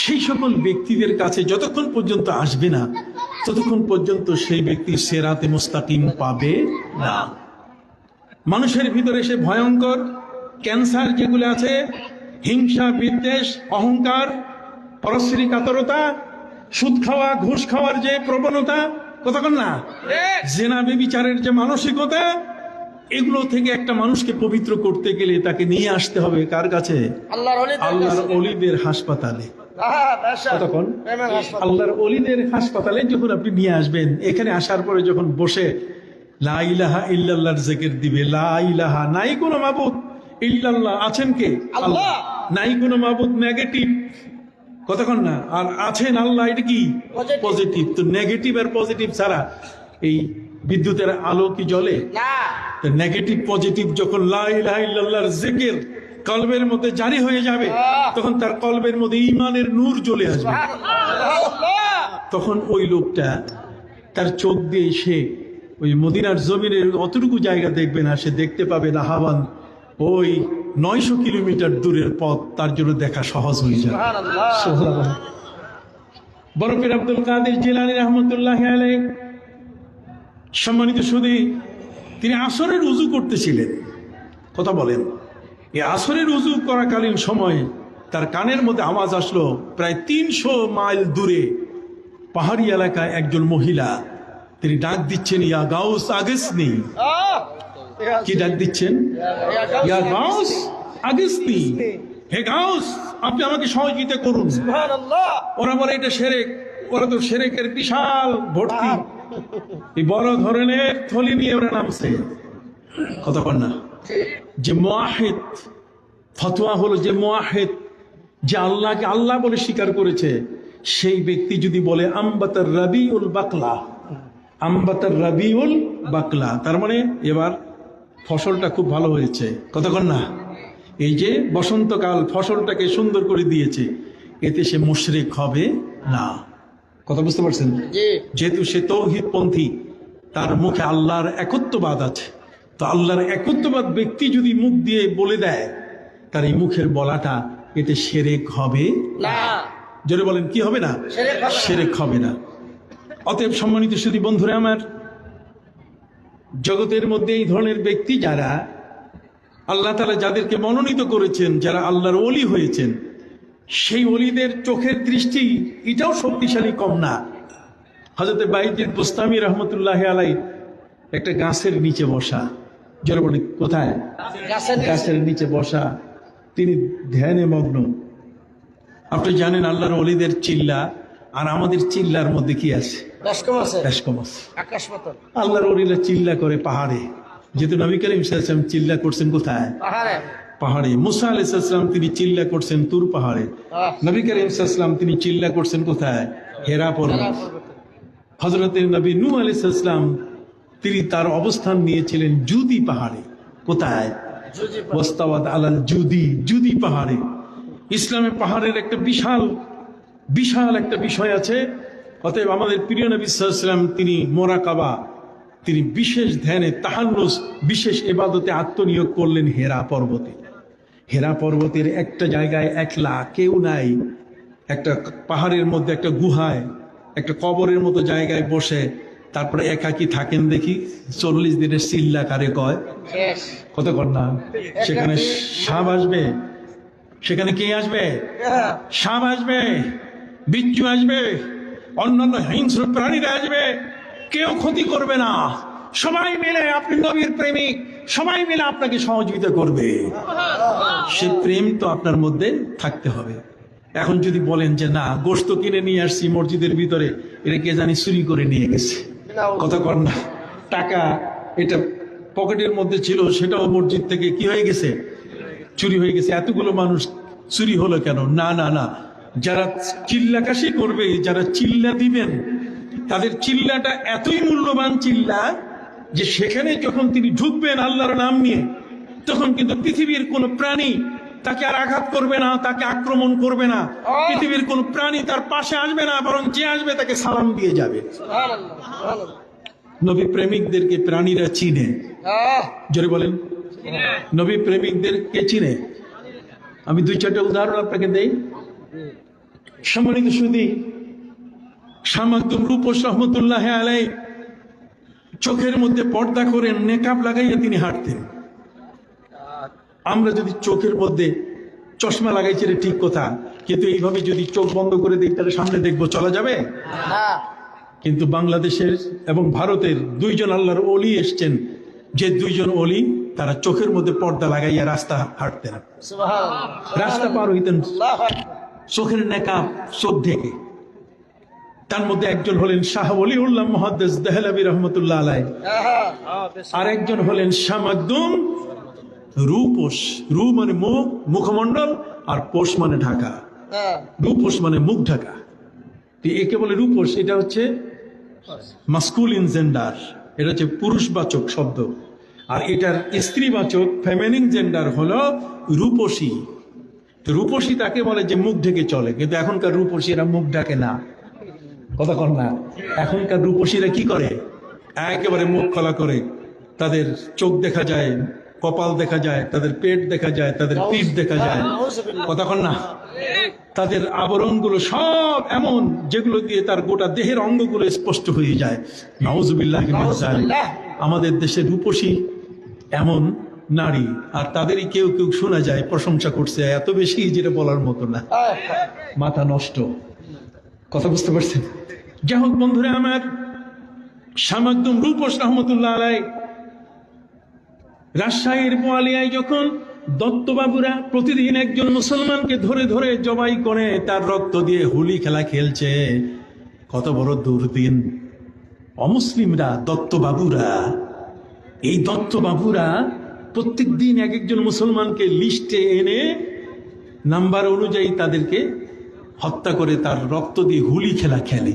S1: সেই সকল ব্যক্তিদের কাছে যতক্ষণ পর্যন্ত আসবে না, ততক্ষণ পর্যন্ত সেই ব্যক্তি সিরাতে মুস্তাকিম পাবে না। মানুষের ভিতরে সে ভয়ঙ্কর ক্যান্সার যেগুলো আছে, হিংসা, বিদ্বেষ, অহংকার, পরশ্রী কাতরতা, সুদ খাওয়া, ঘুষ খাওয়ার যে প্রবণতা, কতক্ষণ না জেনা ব্যভিচারের যে মানসিকতা, এগুলো থেকে একটা মানুষকে পবিত্র করতে গেলে তাকে নিয়ে আসতে হবে কার কাছে? আল্লাহর ওলিদের হাসপাতালে।
S2: বেশা
S1: কতক্ষণ?
S2: প্রেমের হাসপাতাল
S1: আল্লাহর ওলিদের হাসপাতালে যখন আপনি নিয়ে আসবেন, এখানে আসার পরে যখন বসে লা ইলাহা ইল্লাল্লাহর জিকির দিবে, লা ইলাহা, নাই কোনো মাবুদ ইল্লাল্লাহ, আছেন কে?
S2: আল্লাহ।
S1: নাই কোনো মাবুদ, নেগেটিভ, কতক্ষণ না, আর আছেন আল্লাহ, এটা কি?
S2: Positive.
S1: পজিটিভ। তো নেগেটিভ আর পজিটিভ ছাড়া এই বিদ্যুতের আলো কি জ্বলে?
S2: না
S1: তো নেগেটিভ পজিটিভ যখন লা ইলাহা ইল্লাল্লাহর জিকির কলবের মধ্যে জারি হয়ে যাবে, তখন তার কলবের মধ্যে ঈমানের নূর জ্বলে আসবে।
S2: আল্লাহ
S1: তখন ওই লোকটা তার চোখ দিয়ে সে ওই মদিনার জমিনের অতটুকু জায়গা দেখবে না, সে দেখতে পাবে লাহাবান, ওই 900 কিলোমিটার দূরের পথ তার জন্য দেখা সহজ হয়ে যাবে।
S2: সুবহানাল্লাহ
S1: সুবহানাল্লাহ। বড় পীর আব্দুল কাদের জিলানী রহমতুল্লাহ আলাইহি, সম্মানিত সুধী, তিনি আসরের উযু করতেছিলেন। কথা বলেন, এই আসরের উযু করাকালীন সময়ে তার কানের মধ্যে আওয়াজ আসলো, প্রায় 300 মাইল দূরে পাহাড়ি এলাকায় একজন মহিলা, তিনি ডাক দিচ্ছেন, ইয়া গাউস আগিসনি। কি ডাক দিচ্ছেন? ইয়া গাউস আগিসনি, হে গাউস, আপনি আমাকে সহযোগিতা করুন।
S2: সুবহানাল্লাহ
S1: ওরা বলে এটা শিরক, ওরা তো শিরকের বিশাল ভর্তি, এই বড় ধরনের থলি নিয়ে ওরা নামছে। কতক্ষণ না, যে মুয়াহিদ, ফতোয়া হলো যে মুয়াহিদ, যে আল্লাহকে আল্লাহ বলে স্বীকার করেছে, সেই ব্যক্তি যদি বলে আম্বাতার রাবিউল বাকলা, আম্বাতার রাবিউল বাকলা, তার মানে এবার ফসলটা খুব ভালো হয়েছে। কতক্ষণ না, এই যে বসন্তকাল ফসলটাকে সুন্দর করে দিয়েছে, এতে সে মুশরিক হবে না। কথা বুঝতে পারছেন?
S2: জি
S1: যেহেতু সে তৌহিদ পন্থী, তার মুখে আল্লাহর একত্ববাদ আছে, তো আল্লাহর একত্ববাদ ব্যক্তি যদি মুখ দিয়ে বলে দেয়, তার এই মুখের বলাটা এতে শিরক হবে
S2: না
S1: জোরে বলেন, কি হবে না?
S2: শিরক হবে না।
S1: শিরক হবে না। অতএব সম্মানিত সুধী বন্ধুরা আমার, জগতের মধ্যে এই ধরনের ব্যক্তি যারা আল্লাহ তাআলা যাদেরকে মনোনীত করেছেন, যারা আল্লাহর ওলি হয়েছেন, সেই ওলিদের চোখের দৃষ্টি এটাও শক্তিশালী কম না। হযরত বাইজিদ বুস্তামি রহমতুল্লাহ আলাইহি একটা গাছের নিচে বসা, জোরে বলেন কোথায়? গাছের নিচে বসা, তিনি ধ্যানে মগ্ন। আপনি জানেন আল্লাহর ওলিদের চিল্লা আর আমাদের চিল্লার মধ্যে কি আছে?
S2: দশকম আছে
S1: বেশ কম আছে।
S2: আকাশ পাতাল
S1: আল্লাহর ওলিরা চিল্লা করে পাহাড়ে, যেহেতু নবী করিম সাল্লাল্লাহু আলাইহি ওয়াসাল্লাম চিল্লা করছেন কোথায়?
S2: পাহাড়ে
S1: পাহাড়ে। মুসা আলাইহিস সালাম তিনি চিল্লা করছেন তুর পাহাড়ে। নবী করিম সাল্লাল্লাহু আলাইহি ওয়াসাল্লাম তিনি চিল্লা করছেন কোথায়? হেরা পর্বত। হযরত নবী নূহ আলাইহিস সালাম তিনি তার অবস্থান নিয়েছিলেন জুদি পাহাড়ে। কোথায়?
S2: জুজি
S1: ওয়াস্তাওয়াত আলাল জুদি, জুদি পাহাড়ে। ইসলামে পাহাড়ের একটা বিশাল বিশাল একটা বিষয় আছে। অতএব আমাদের প্রিয় নবী সাল্লাল্লাহু আলাইহি ওয়াসাল্লাম তিনি মোরাকাবা, তিনি বিশেষ ধ্যানে তাহান্নুস, বিশেষ ইবাদতে আত্মনিয়োগ করলেন হেরা পর্বতে। হেরা পর্বতের একটা জায়গায় একলা, কেউ নাই, একটা পাহাড়ের মধ্যে একটা গুহায়, একটা কবরের মতো জায়গায় বসে তারপরে একাকি থাকেন। দেখি 40 দিনের চিল্লা কারে কয়?
S2: শেষ
S1: কতক্ষণ না, সেখানে সাপ আসবে, সেখানে কে আসবে? সাপ আসবে, বিচ্ছু আসবে, অন্যান্য হিংস্র প্রাণীরা আসবে, কেউ ক্ষতি করবে না। সবাই মিলে, আপনি নবীর প্রেমিক, সবাই মিলে আপনাকে সহযোগিতা করবে। সে প্রেম তো আপনার মধ্যে থাকতে হবে। এখন যদি বলেন যে না, গোশত কিনে নিয়ে আসছি মসজিদের ভিতরে, এটা কে জানি চুরি করে নিয়ে গেছে, কতক্ষণ না, টাকা এটা পকেটের মধ্যে ছিল, সেটাও মসজিদ থেকে কি হয়ে গেছে? চুরি হয়ে গেছে। এতগুলো মানুষ চুরি হলো কেন? না না না, যারা চিল্লাকাশি করবে, যারা চিল্লা দিবেন, তাদের চিল্লাটা এতই মূল্যবান চিল্লা যে সেখানে যখন তিনি ঢুকবেন আল্লাহর নাম নিয়ে, তখন কিন্তু পৃথিবীর কোনো প্রাণী তাকে আর আঘাত করবে না, তাকে আক্রমণ করবে না, পৃথিবীর কোনো প্রাণী তার পাশে আসবে না, বরং যে আসবে তাকে সালাম দিয়ে যাবে।
S2: সুবহানাল্লাহ সুবহানাল্লাহ
S1: নবী প্রেমিকদেরকে প্রাণীরা চিনে, জোরে বলেন, নবী প্রেমিকদেরকে চিনে। আমি 2-4টা উদাহরণ আপনাকে দেই। সম্মানিত সুধী, শাহ মাকদুম রূপস রহমতুল্লাহ আলাইহি চোখের মধ্যে পর্দা করে নেকাব লাগাইয়া তিনি হাঁটতেন। আমরা যদি চোখের মধ্যে চশমা লাগাইছি রে ঠিক কথা, কিন্তু এইভাবে যদি চোখ বন্ধ করে দিই তাহলে সামনে দেখবো, চলা যাবে? কিন্তু বাংলাদেশের এবং ভারতের 2 জন আল্লাহর ওলি এসছেন, যে 2 জন ওলি তারা চোখের মধ্যে পর্দা লাগাইয়া রাস্তা হাঁটতেন,
S2: সুবহানাল্লাহ
S1: রাস্তা পার হইতেন। চোখের নেকাব, চোখ ঢেকে। তার মধ্যে একজন হলেন শাহ ওলিউল্লাহ মুহাদ্দিস দেহলভী রহমতুল্লাহ আলাইহ, আর একজন হলেন শাহ মাকদুম রূপোষ। রূ মানে মুখ, মুখমণ্ডল, আর পোষ মানে ঢাকা। রূপোষ মানে মুখ ঢাকা। তো একে বলে রূপোষ। এটা হচ্ছে মাস্কুলিন জেন্ডার, এটা হচ্ছে পুরুষবাচক শব্দ। আর এটার স্ত্রীবাচক ফেমিনিন জেন্ডার হলো রূপসী। তো রূপসী তাকে বলে যে মুখ ঢেকে চলে, কিন্তু এখনকার রূপসীরা মুখ ঢাকে না। কথা কর না, এখনকার রূপসীরা কি করে? একেবারে মুখ খোলা করে, তাদের চোখ দেখা যায়, কপাল দেখা যায়, তাদের পেট দেখা যায়, তাদের পিঠ দেখা যায়। কথা কর না, তাদের আবরণগুলো সব এমন যেগুলো দিয়ে তার গোটা দেহের অঙ্গগুলো স্পষ্ট হয়ে যায়। নাউজুবিল্লাহ। আমাদের দেশের রূপসী এমন নারী, আর তাদেরই কেউ কেউ শোনা যায় প্রশংসা করছে এত বেশি যেটা বলার মতো না। মাথা নষ্ট। কথা বুঝতে পারছেন? যাই হোক বন্ধুরা আমার, শাহ মাকদুম রূপোষ রহমতুল্লাহ আলাইহ রাজশাহীর বোয়ালিয়ায় যখন দত্তবাবুরা প্রতিদিন একজন মুসলমানকে ধরে ধরে জবাই করে তার রক্ত দিয়ে হোলি খেলা খেলছে, কত বড় দুর্দিন! অমুসলিমরা, দত্তবাবুরা, এই দত্তবাবুরা প্রত্যেক দিন এক একজন মুসলমানকে লিস্টে এনে নাম্বার অনুযায়ী তাদেরকে হত্যা করে তার রক্ত দিয়ে হোলি খেলা খেলে।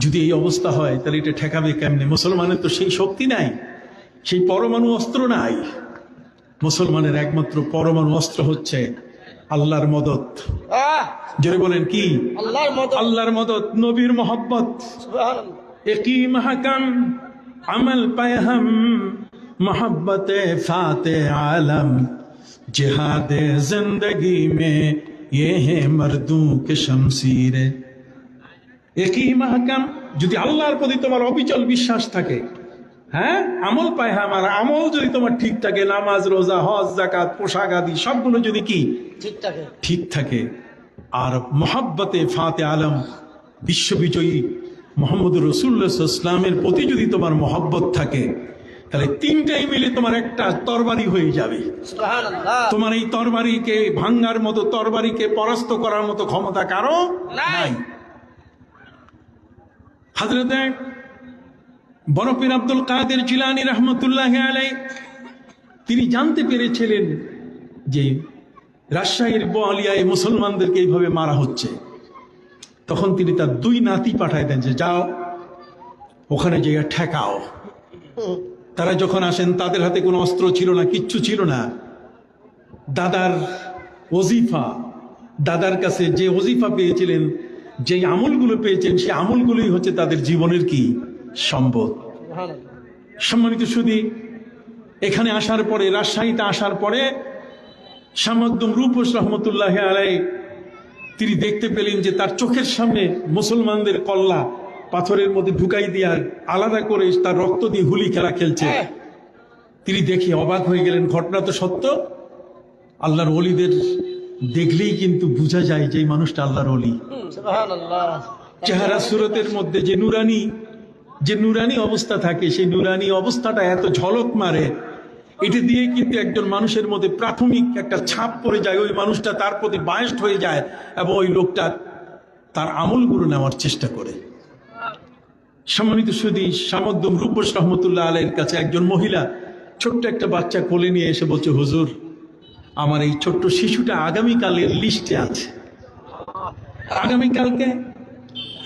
S1: যদি এই অবস্থা হয় তাহলে এটা ঠেকাবে কেমনে? মুসলমানের তো সেই শক্তি নাই, সেই পরমাণু অস্ত্র নাই। মুসলমানের একমাত্র পরমাণু অস্ত্র হচ্ছে আল্লাহর মদত। জোরে বলেন কি? আল্লাহর মদত, নবীর মোহাব্বত। একই মাহকাম আমল পায়হম মোহাব্বতে ফাতে আলম जिहादे जिंदगी में ये है मर्दों के शमशीरे। একই মাহকাম। যদি আল্লাহর প্রতি তোমার অবিচল বিশ্বাস থাকে, হ্যাঁ, আমল পায়, আমার আমল যদি তোমার ঠিক থাকে, নামাজ, রোজা, হজ, যাকাত, পোশাক আদি সবগুলো যদি কি ঠিক থাকে, আর মোহাব্বতে ফাতে আলম বিশ্ববিজয়ী মোহাম্মদুর রাসূলুল্লাহ সাল্লাল্লাহু আলাইহি ওয়াসাল্লামের প্রতি যদি তোমার মহব্বত থাকে, তাহলে তিনটাই মিলে তোমার একটা তরবারি হয়ে যাবে। তোমার এই তরবারিকে ভাঙ্গার মতো, তরবারিকে পরাস্ত করার মতো ক্ষমতা কারো নাই। হযরতে বড় পীর আব্দুল কাদের জিলানী রহমতুল্লাহ আলাইহি তিনি জানতে পেরেছিলেন যে রাজশাহীর বোয়ালিয়ায় মুসলমানদেরকে এইভাবে মারা হচ্ছে। তখন তিনি তার দুই নাতি পাঠায় দেন যে যাও ওখানে যেয়ে ঠেকাও। তারা যখন আসেন তাদের হাতে কোনো অস্ত্র ছিল না, কিচ্ছু ছিল না। দাদার ওজিফা, দাদার কাছে যে ওজিফা পেয়েছিলেন, যে আমলগুলো পেয়েছেন, সেই আমলগুলোই হচ্ছে তাদের জীবনের কি সম্পদ। সম্মানিত সুধী, এখানে আসার পরে, রাজশাহীতে আসার পরে শাহ মাকদুম রূপোষ রহমতুল্লাহ আলাইহি তিনি দেখতে পেলেন যে তার চোখের সামনে মুসলমানদের কল্লা পাথরের মধ্যে ঢুকাই দিয়ে আলাদা করে তার রক্ত দিয়ে হোলি খেলা খেলছে। তিনি দেখে অবাক হয়ে গেলেন। ঘটনা তো সত্য। আল্লাহর ওলিদের দেখলেই কিন্তু বোঝা যায় যে এই মানুষটা আল্লাহর ওলি। চেহারা সুরতের মধ্যে যে নুরানি অবস্থা থাকে, সেই নুরানি অবস্থাটা এত ঝলক মারে, এটা দিয়ে কিন্তু একজন মানুষের মধ্যে প্রাথমিক একটা ছাপ পড়ে যায়। ওই মানুষটা তার প্রতি বায়াস্ট হয়ে যায় এবং ওই লোকটা তার আমলগুলো নেওয়ার চেষ্টা করে। সম্মানিত সুধী, শাহ মাকদুম রূপোষ রহমতুল্লাহ আলাইহির কাছে একজন মহিলা ছোট্ট একটা বাচ্চা কোলে নিয়ে এসে বলছে, হুজুর, আমার এই ছোট্ট শিশুটা আগামীকালের লিস্টে আছে। আগামীকালকে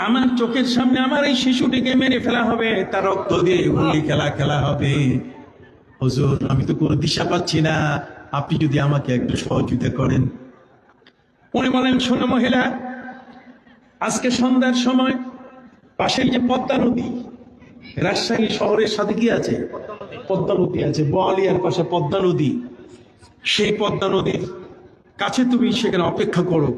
S1: আমার চোখের সামনে আমার এই শিশুটিকে মেরে ফেলা হবে, তার রক্ত দিয়ে হোলি খেলা হবে। হুজুর, আমি তো কোনো দিশা পাচ্ছি না, আপনি যদি আমাকে একটু সহযোগিতা করেন। উনি বলেন, শোনো মহিলা, আজকে সন্ধ্যার সময় পাশেই যে পদ্মা নদী, রাজশাহী শহরের সাথে কি আছে? পদ্মা নদী আছে। বোয়ালিয়ার পাশে পদ্মা নদী। সেই পদ্মা নদীর কাছে তুমি সেখানে অপেক্ষা করো,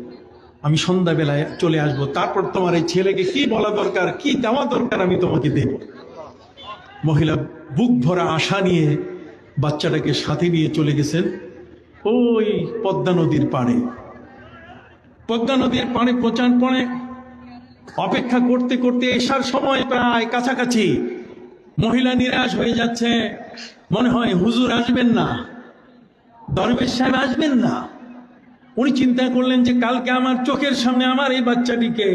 S1: আমি সন্ধ্যাবেলায় চলে আসব। তারপর তোমার এই ছেলেকে কি বলা দরকার, কি দেওয়া দরকার আমি তোমাকে দেব। মহিলা বুক ভরা আশা নিয়ে বাচ্চাটাকে সাথে নিয়ে চলে গেছেন ওই পদ্মা নদীর পাড়ে। পদ্মা নদীর পাড়ে পৌঁছান পড়ে অপেক্ষা করতে করতে এসার সময় প্রায় কাছাকাছি। মহিলা নিরাশ হয়ে যাচ্ছে, মনে হয় হুজুর আসবেন না, দরবেশ সাহেব আসবেন না। উনি চিন্তা করলেন যে কালকে আমার চোখের সামনে আমার এই বাচ্চাটিকে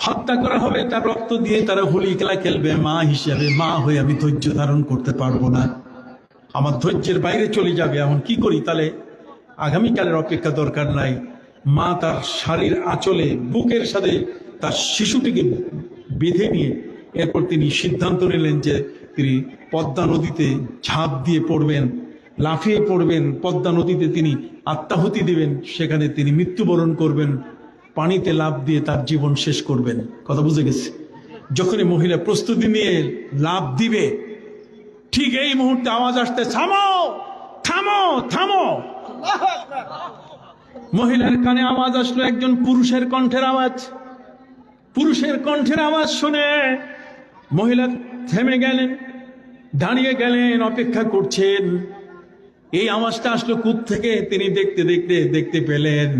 S1: হত্যা করা হবে, তার রক্ত দিয়ে তারা হোলি খেলা খেলবে। মা হিসেবে, মা হয়ে আমি ধৈর্য ধারণ করতে পারবো না, আমার ধৈর্যের বাইরে চলে যাবে। এখন কি করি? তাহলে আগামীকালের অপেক্ষা দরকার নাই। মা তার শাড়ির আঁচলে বুকের সাথে তার শিশুটিকে বেঁধে নিয়ে এরপর তিনি সিদ্ধান্ত নিলেন যে তিনি পদ্মা নদীতে ঝাঁপ দিয়ে পড়বেন, লাফিয়ে পড়বেন। পদ্মা নদীতে তিনি আত্মাহুতি দেবেন, সেখানে তিনি মৃত্যুবরণ করবেন, পানিতে লাফ দিয়ে তার জীবন শেষ করবেন। কথা বুঝে গেছে? যখনই মহিলা প্রস্তুতি নিয়ে লাফ দিবে, ঠিক এই মুহূর্তে আওয়াজ আসতে, থামো থামো থামো। মহিলার কানে আওয়াজ আসলো, একজন পুরুষের কণ্ঠের আওয়াজ। পুরুষের কণ্ঠের আওয়াজ শুনে মহিলা থেমে গেলেন, দাঁড়িয়ে গেলেন, অপেক্ষা করছেন। এই আওয়াজটা আসলো কোথ থেকে? তিনি দেখতে দেখতে দেখতে পেলেন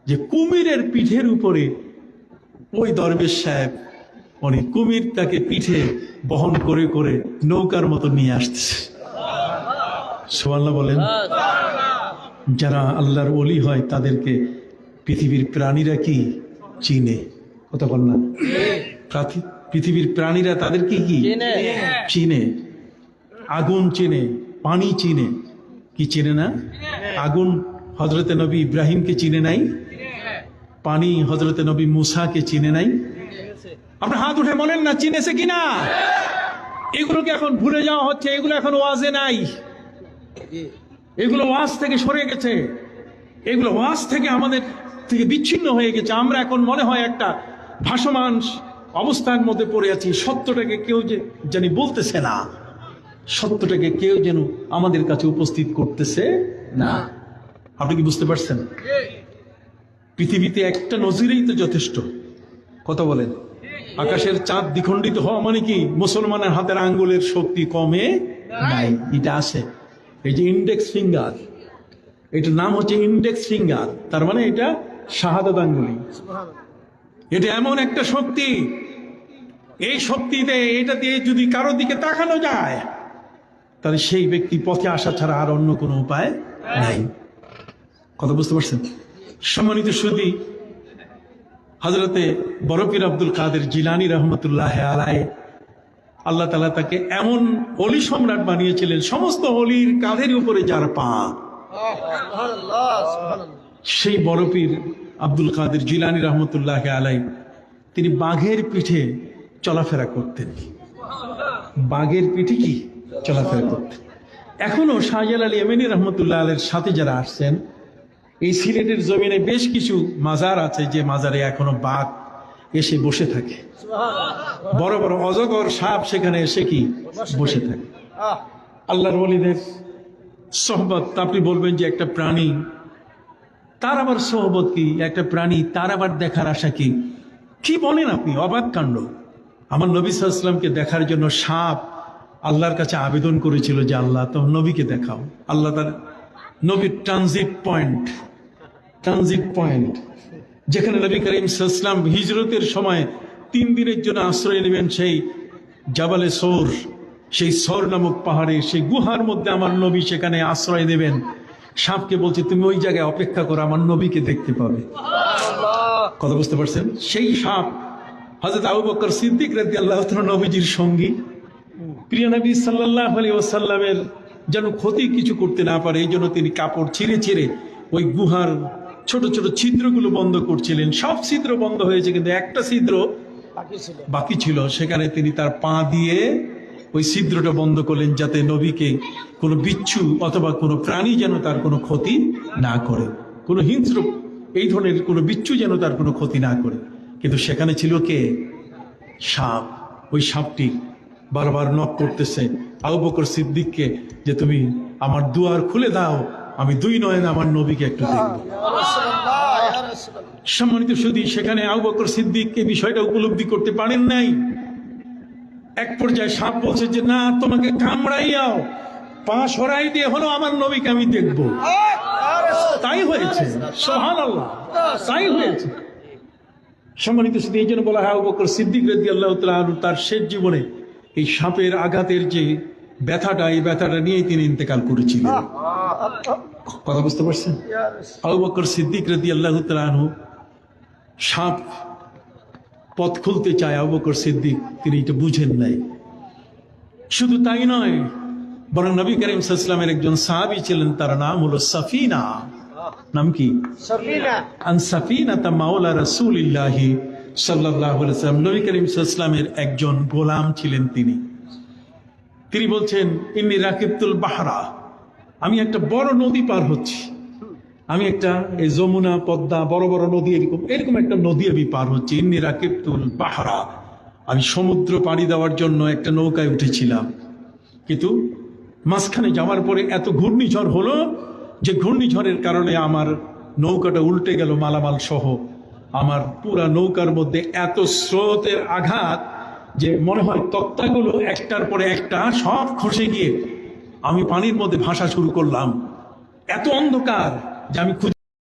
S1: যে কুমিরের পিঠের উপরে ওই দরবেশ সাহেব, উনি কুমির তাকে পিঠে বহন করে করে নৌকার মতো নিয়ে আসতেছে। সুবহানাল্লাহ বলেন। যারা আল্লাহর ওলি হয় তাদেরকে পৃথিবীর প্রাণীরা কি চিনে? কথা বল না। পৃথিবীর প্রাণীরা তাদেরকে কি চিনে? আগুন চিনে, পানি চিনে, কি চিনে না? আগুন হযরতে নবী ইব্রাহিমকে চিনে নাই, পানি হযরতে নবী মুসাকে চিনে নাই। আপনি হাত উঠে বলেন না চিনেছে কিনা? এগুলোকে এখন ভুলে যাওয়া হচ্ছে, এগুলো এখন ওয়াজে নাই, এগুলো ওয়াজ থেকে সরে গেছে, এগুলো ওয়াজ থেকে আমাদের থেকে বিচ্ছিন্ন হয়ে গেছে। আমরা এখন মনে হয় একটা ভাসমান অবস্থার মধ্যে পড়ে আছি। সত্যটাকে কেউ যে জানি বলতেছে না, সত্যটাকে কেউ যেন আমাদের কাছে উপস্থিত করতেছে না। আপনি কি বুঝতে পারছেন? পৃথিবীতে একটা নজিরেই তো যথেষ্ট। কথা বলেন। আকাশের চাঁদ দ্বিখণ্ডিত হওয়া মানে কি মুসলমানের হাতের আঙ্গুলের শক্তি কমে নাই, এটা আছে। এই যে ইন্ডেক্স ফিঙ্গার, এটার নাম হচ্ছে ইন্ডেক্স ফিঙ্গার, তার মানে এটা শাহাদাত আঙ্গুলি। এটা এমন একটা শক্তি, এই শক্তিতে এটা দিয়ে যদি কারোর দিকে তাকানো যায় তাহলে সেই ব্যক্তি পথে আসা ছাড়া আর অন্য কোনো উপায় নাই। কথা বুঝতে পারছেন? সম্মানিত সুধী, হযরতে বরপীর আব্দুল কাদের জিলানী রহমতুল্লাহ আলাইহি, আল্লাহ তাআলা তাকে এমন ওলি সম্রাট বানিয়েছিলেন, সমস্ত ওলির কাঁধের উপরে যার পা, সেই বরপীর আব্দুল কাদের জিলানী রহমতুল্লাহ আলাইহি তিনি বাঘের পিঠে চলাফেরা করতেন। বাঘের পিঠে কি চলাফেরা করতেন। এখনো শাহজালাল ইয়েমেনী রহমতুল্লাহ আলাইহির সাথে যারা আসছেন, এই সিলেটের জমিনে বেশ কিছু মাজার আছে যে মাজারে এখনো বাঘ এসে বসে থাকে, বড় বড় অজগর সাপ সেখানে এসে কি বসে থাকে। আল্লাহর ওলিদের সোহবত, আপনি বলবেন যে একটা প্রাণী, তার আবার সোহবত কি? একটা প্রাণী, তার আবার দেখার আশা কি? কি বলেন আপনি? অবাক কাণ্ড। আমার নবী সাল্লাল্লাহু আলাইহি ওয়াসাল্লামকে দেখার জন্য সাপ আল্লাহর কাছে আবেদন করেছিল যে আল্লাহ তো নবীকে দেখাও। আল্লাহ তার নবীর ট্রানজিট পয়েন্ট, যেখানে নবী করিম সাল্লাল্লাহু আলাইহি ওয়াসাল্লাম হিজরতের সময় 3 দিনের জন্য আশ্রয় নেবেন সেই জাবালে সৌর, সেই সৌর নামক পাহাড়ে, সেই গুহার মধ্যে আমার নবী সেখানে আশ্রয় নেবেন। সাপকে বলছে তুমি ওই জায়গায় অপেক্ষা করো, আমার নবীকে দেখতে পাবে। কথা বুঝতে পারছেন? সেই সাপ হযরত আবু বকর সিদ্দিক রাদিয়াল্লাহু তাআলা নবীজির সঙ্গী, প্রিয় নবী সাল্লাল্লাহু আলাইহি ওয়াসাল্লামের যেন ক্ষতি কিছু করতে না পারে এই জন্য তিনি কাপড় ছিঁড়ে ছিঁড়ে ওই গুহার ছোট ছোট ছিদ্রগুলো বন্ধ করছিলেন। সব ছিদ্র বন্ধ হয়েছে, কিন্তু একটা ছিদ্র বাকি ছিল, সেখানে তিনি তার পা দিয়ে ওই ছিদ্রটা বন্ধ করলেন, যাতে নবীকে কোনো বিচ্ছু অথবা কোনো প্রাণী যেন তার কোনো ক্ষতি না করে, কোনো হিংস্র এই ধরনের কোনো বিচ্ছু যেন তার কোনো ক্ষতি না করে। কিন্তু সেখানে ছিল কে? সাপ। ওই সাপটি বারবার নক করতেছে আবু বকর সিদ্দিককে যে তুমি আমার দুয়ার খুলে দাও, আমি 2 নয়নে আমার নবীকে একটু দেখব। সম্মানিত সুধী, সেখানে আবু বকর সিদ্দিক এই বিষয়টা উপলব্ধি করতে পারেন নাই। এক পর্যায়ে সাপ বলছে যে না, তোমাকে কামড়াইয়াও পা সরাই দিয়ে হলো আমার নবীকে আমি দেখব। তাই হয়েছে, সুবহানাল্লাহ, তাই হয়েছে। সম্মানিত সুধী, এই জন্য বলা হয় আবু বকর সিদ্দিক রাদিয়াল্লাহু তাআলা আনহু তার শেষ জীবনে এই সাপের আঘাতের যে ব্যথাটা, এই ব্যথাটা নিয়েই তিনি ইন্তেকাল করেছিলেন। কথা বুঝতে পারছেন? আবু বকর সিদ্দিক রাদিয়াল্লাহু তাআলা আনহু সাপ পথ খুলতে চায়, আবু বকর সিদ্দিক তিনি এটা বুঝেন নাই। শুধু তাই নয়, বরং নবী করিম সাল্লাল্লাহু আলাইহি ওয়াসাল্লামের একজন সাহাবী ছিলেন, তার নাম হলো সাফিনা। নাম কি?
S2: সাফিনা।
S1: আন সাফিনাতা মাওলা রাসূলিল্লাহ সাল্লাল্লাহু আলাইহি ওয়াসাল্লাম, নবী করিম সাল্লাল্লাহু আলাইহি ওয়াসাল্লামের একজন গোলাম ছিলেন তিনি বলছেন, ইন্নী রাকিবতুল বাহরা, আমি একটা বড় নদী পার হচ্ছি। আমি একটা এই যমুনা, পদ্মা, বড় বড় নদী, এরকম একটা নদী আমি পার হচ্ছি। ইন্নী রাকিবতুল বাহরা, আমি সমুদ্র পাড়ি দেওয়ার জন্য একটা নৌকায় উঠেছিলাম, কিন্তু মাঝখানে যাওয়ার পরে এত ঘূর্ণিঝড় হলো যে ঘূর্ণিঝড়ের কারণে আমার নৌকাটা উল্টে গেল মালামাল সহ। আমার পুরা নৌকার মধ্যে এত স্রোতের আঘাত যে মনে হয় তক্তাগুলো একটার পরে একটা সব খসে গিয়ে আমি পানির মধ্যে ভাসা শুরু করলাম। এত অন্ধকার যে আমি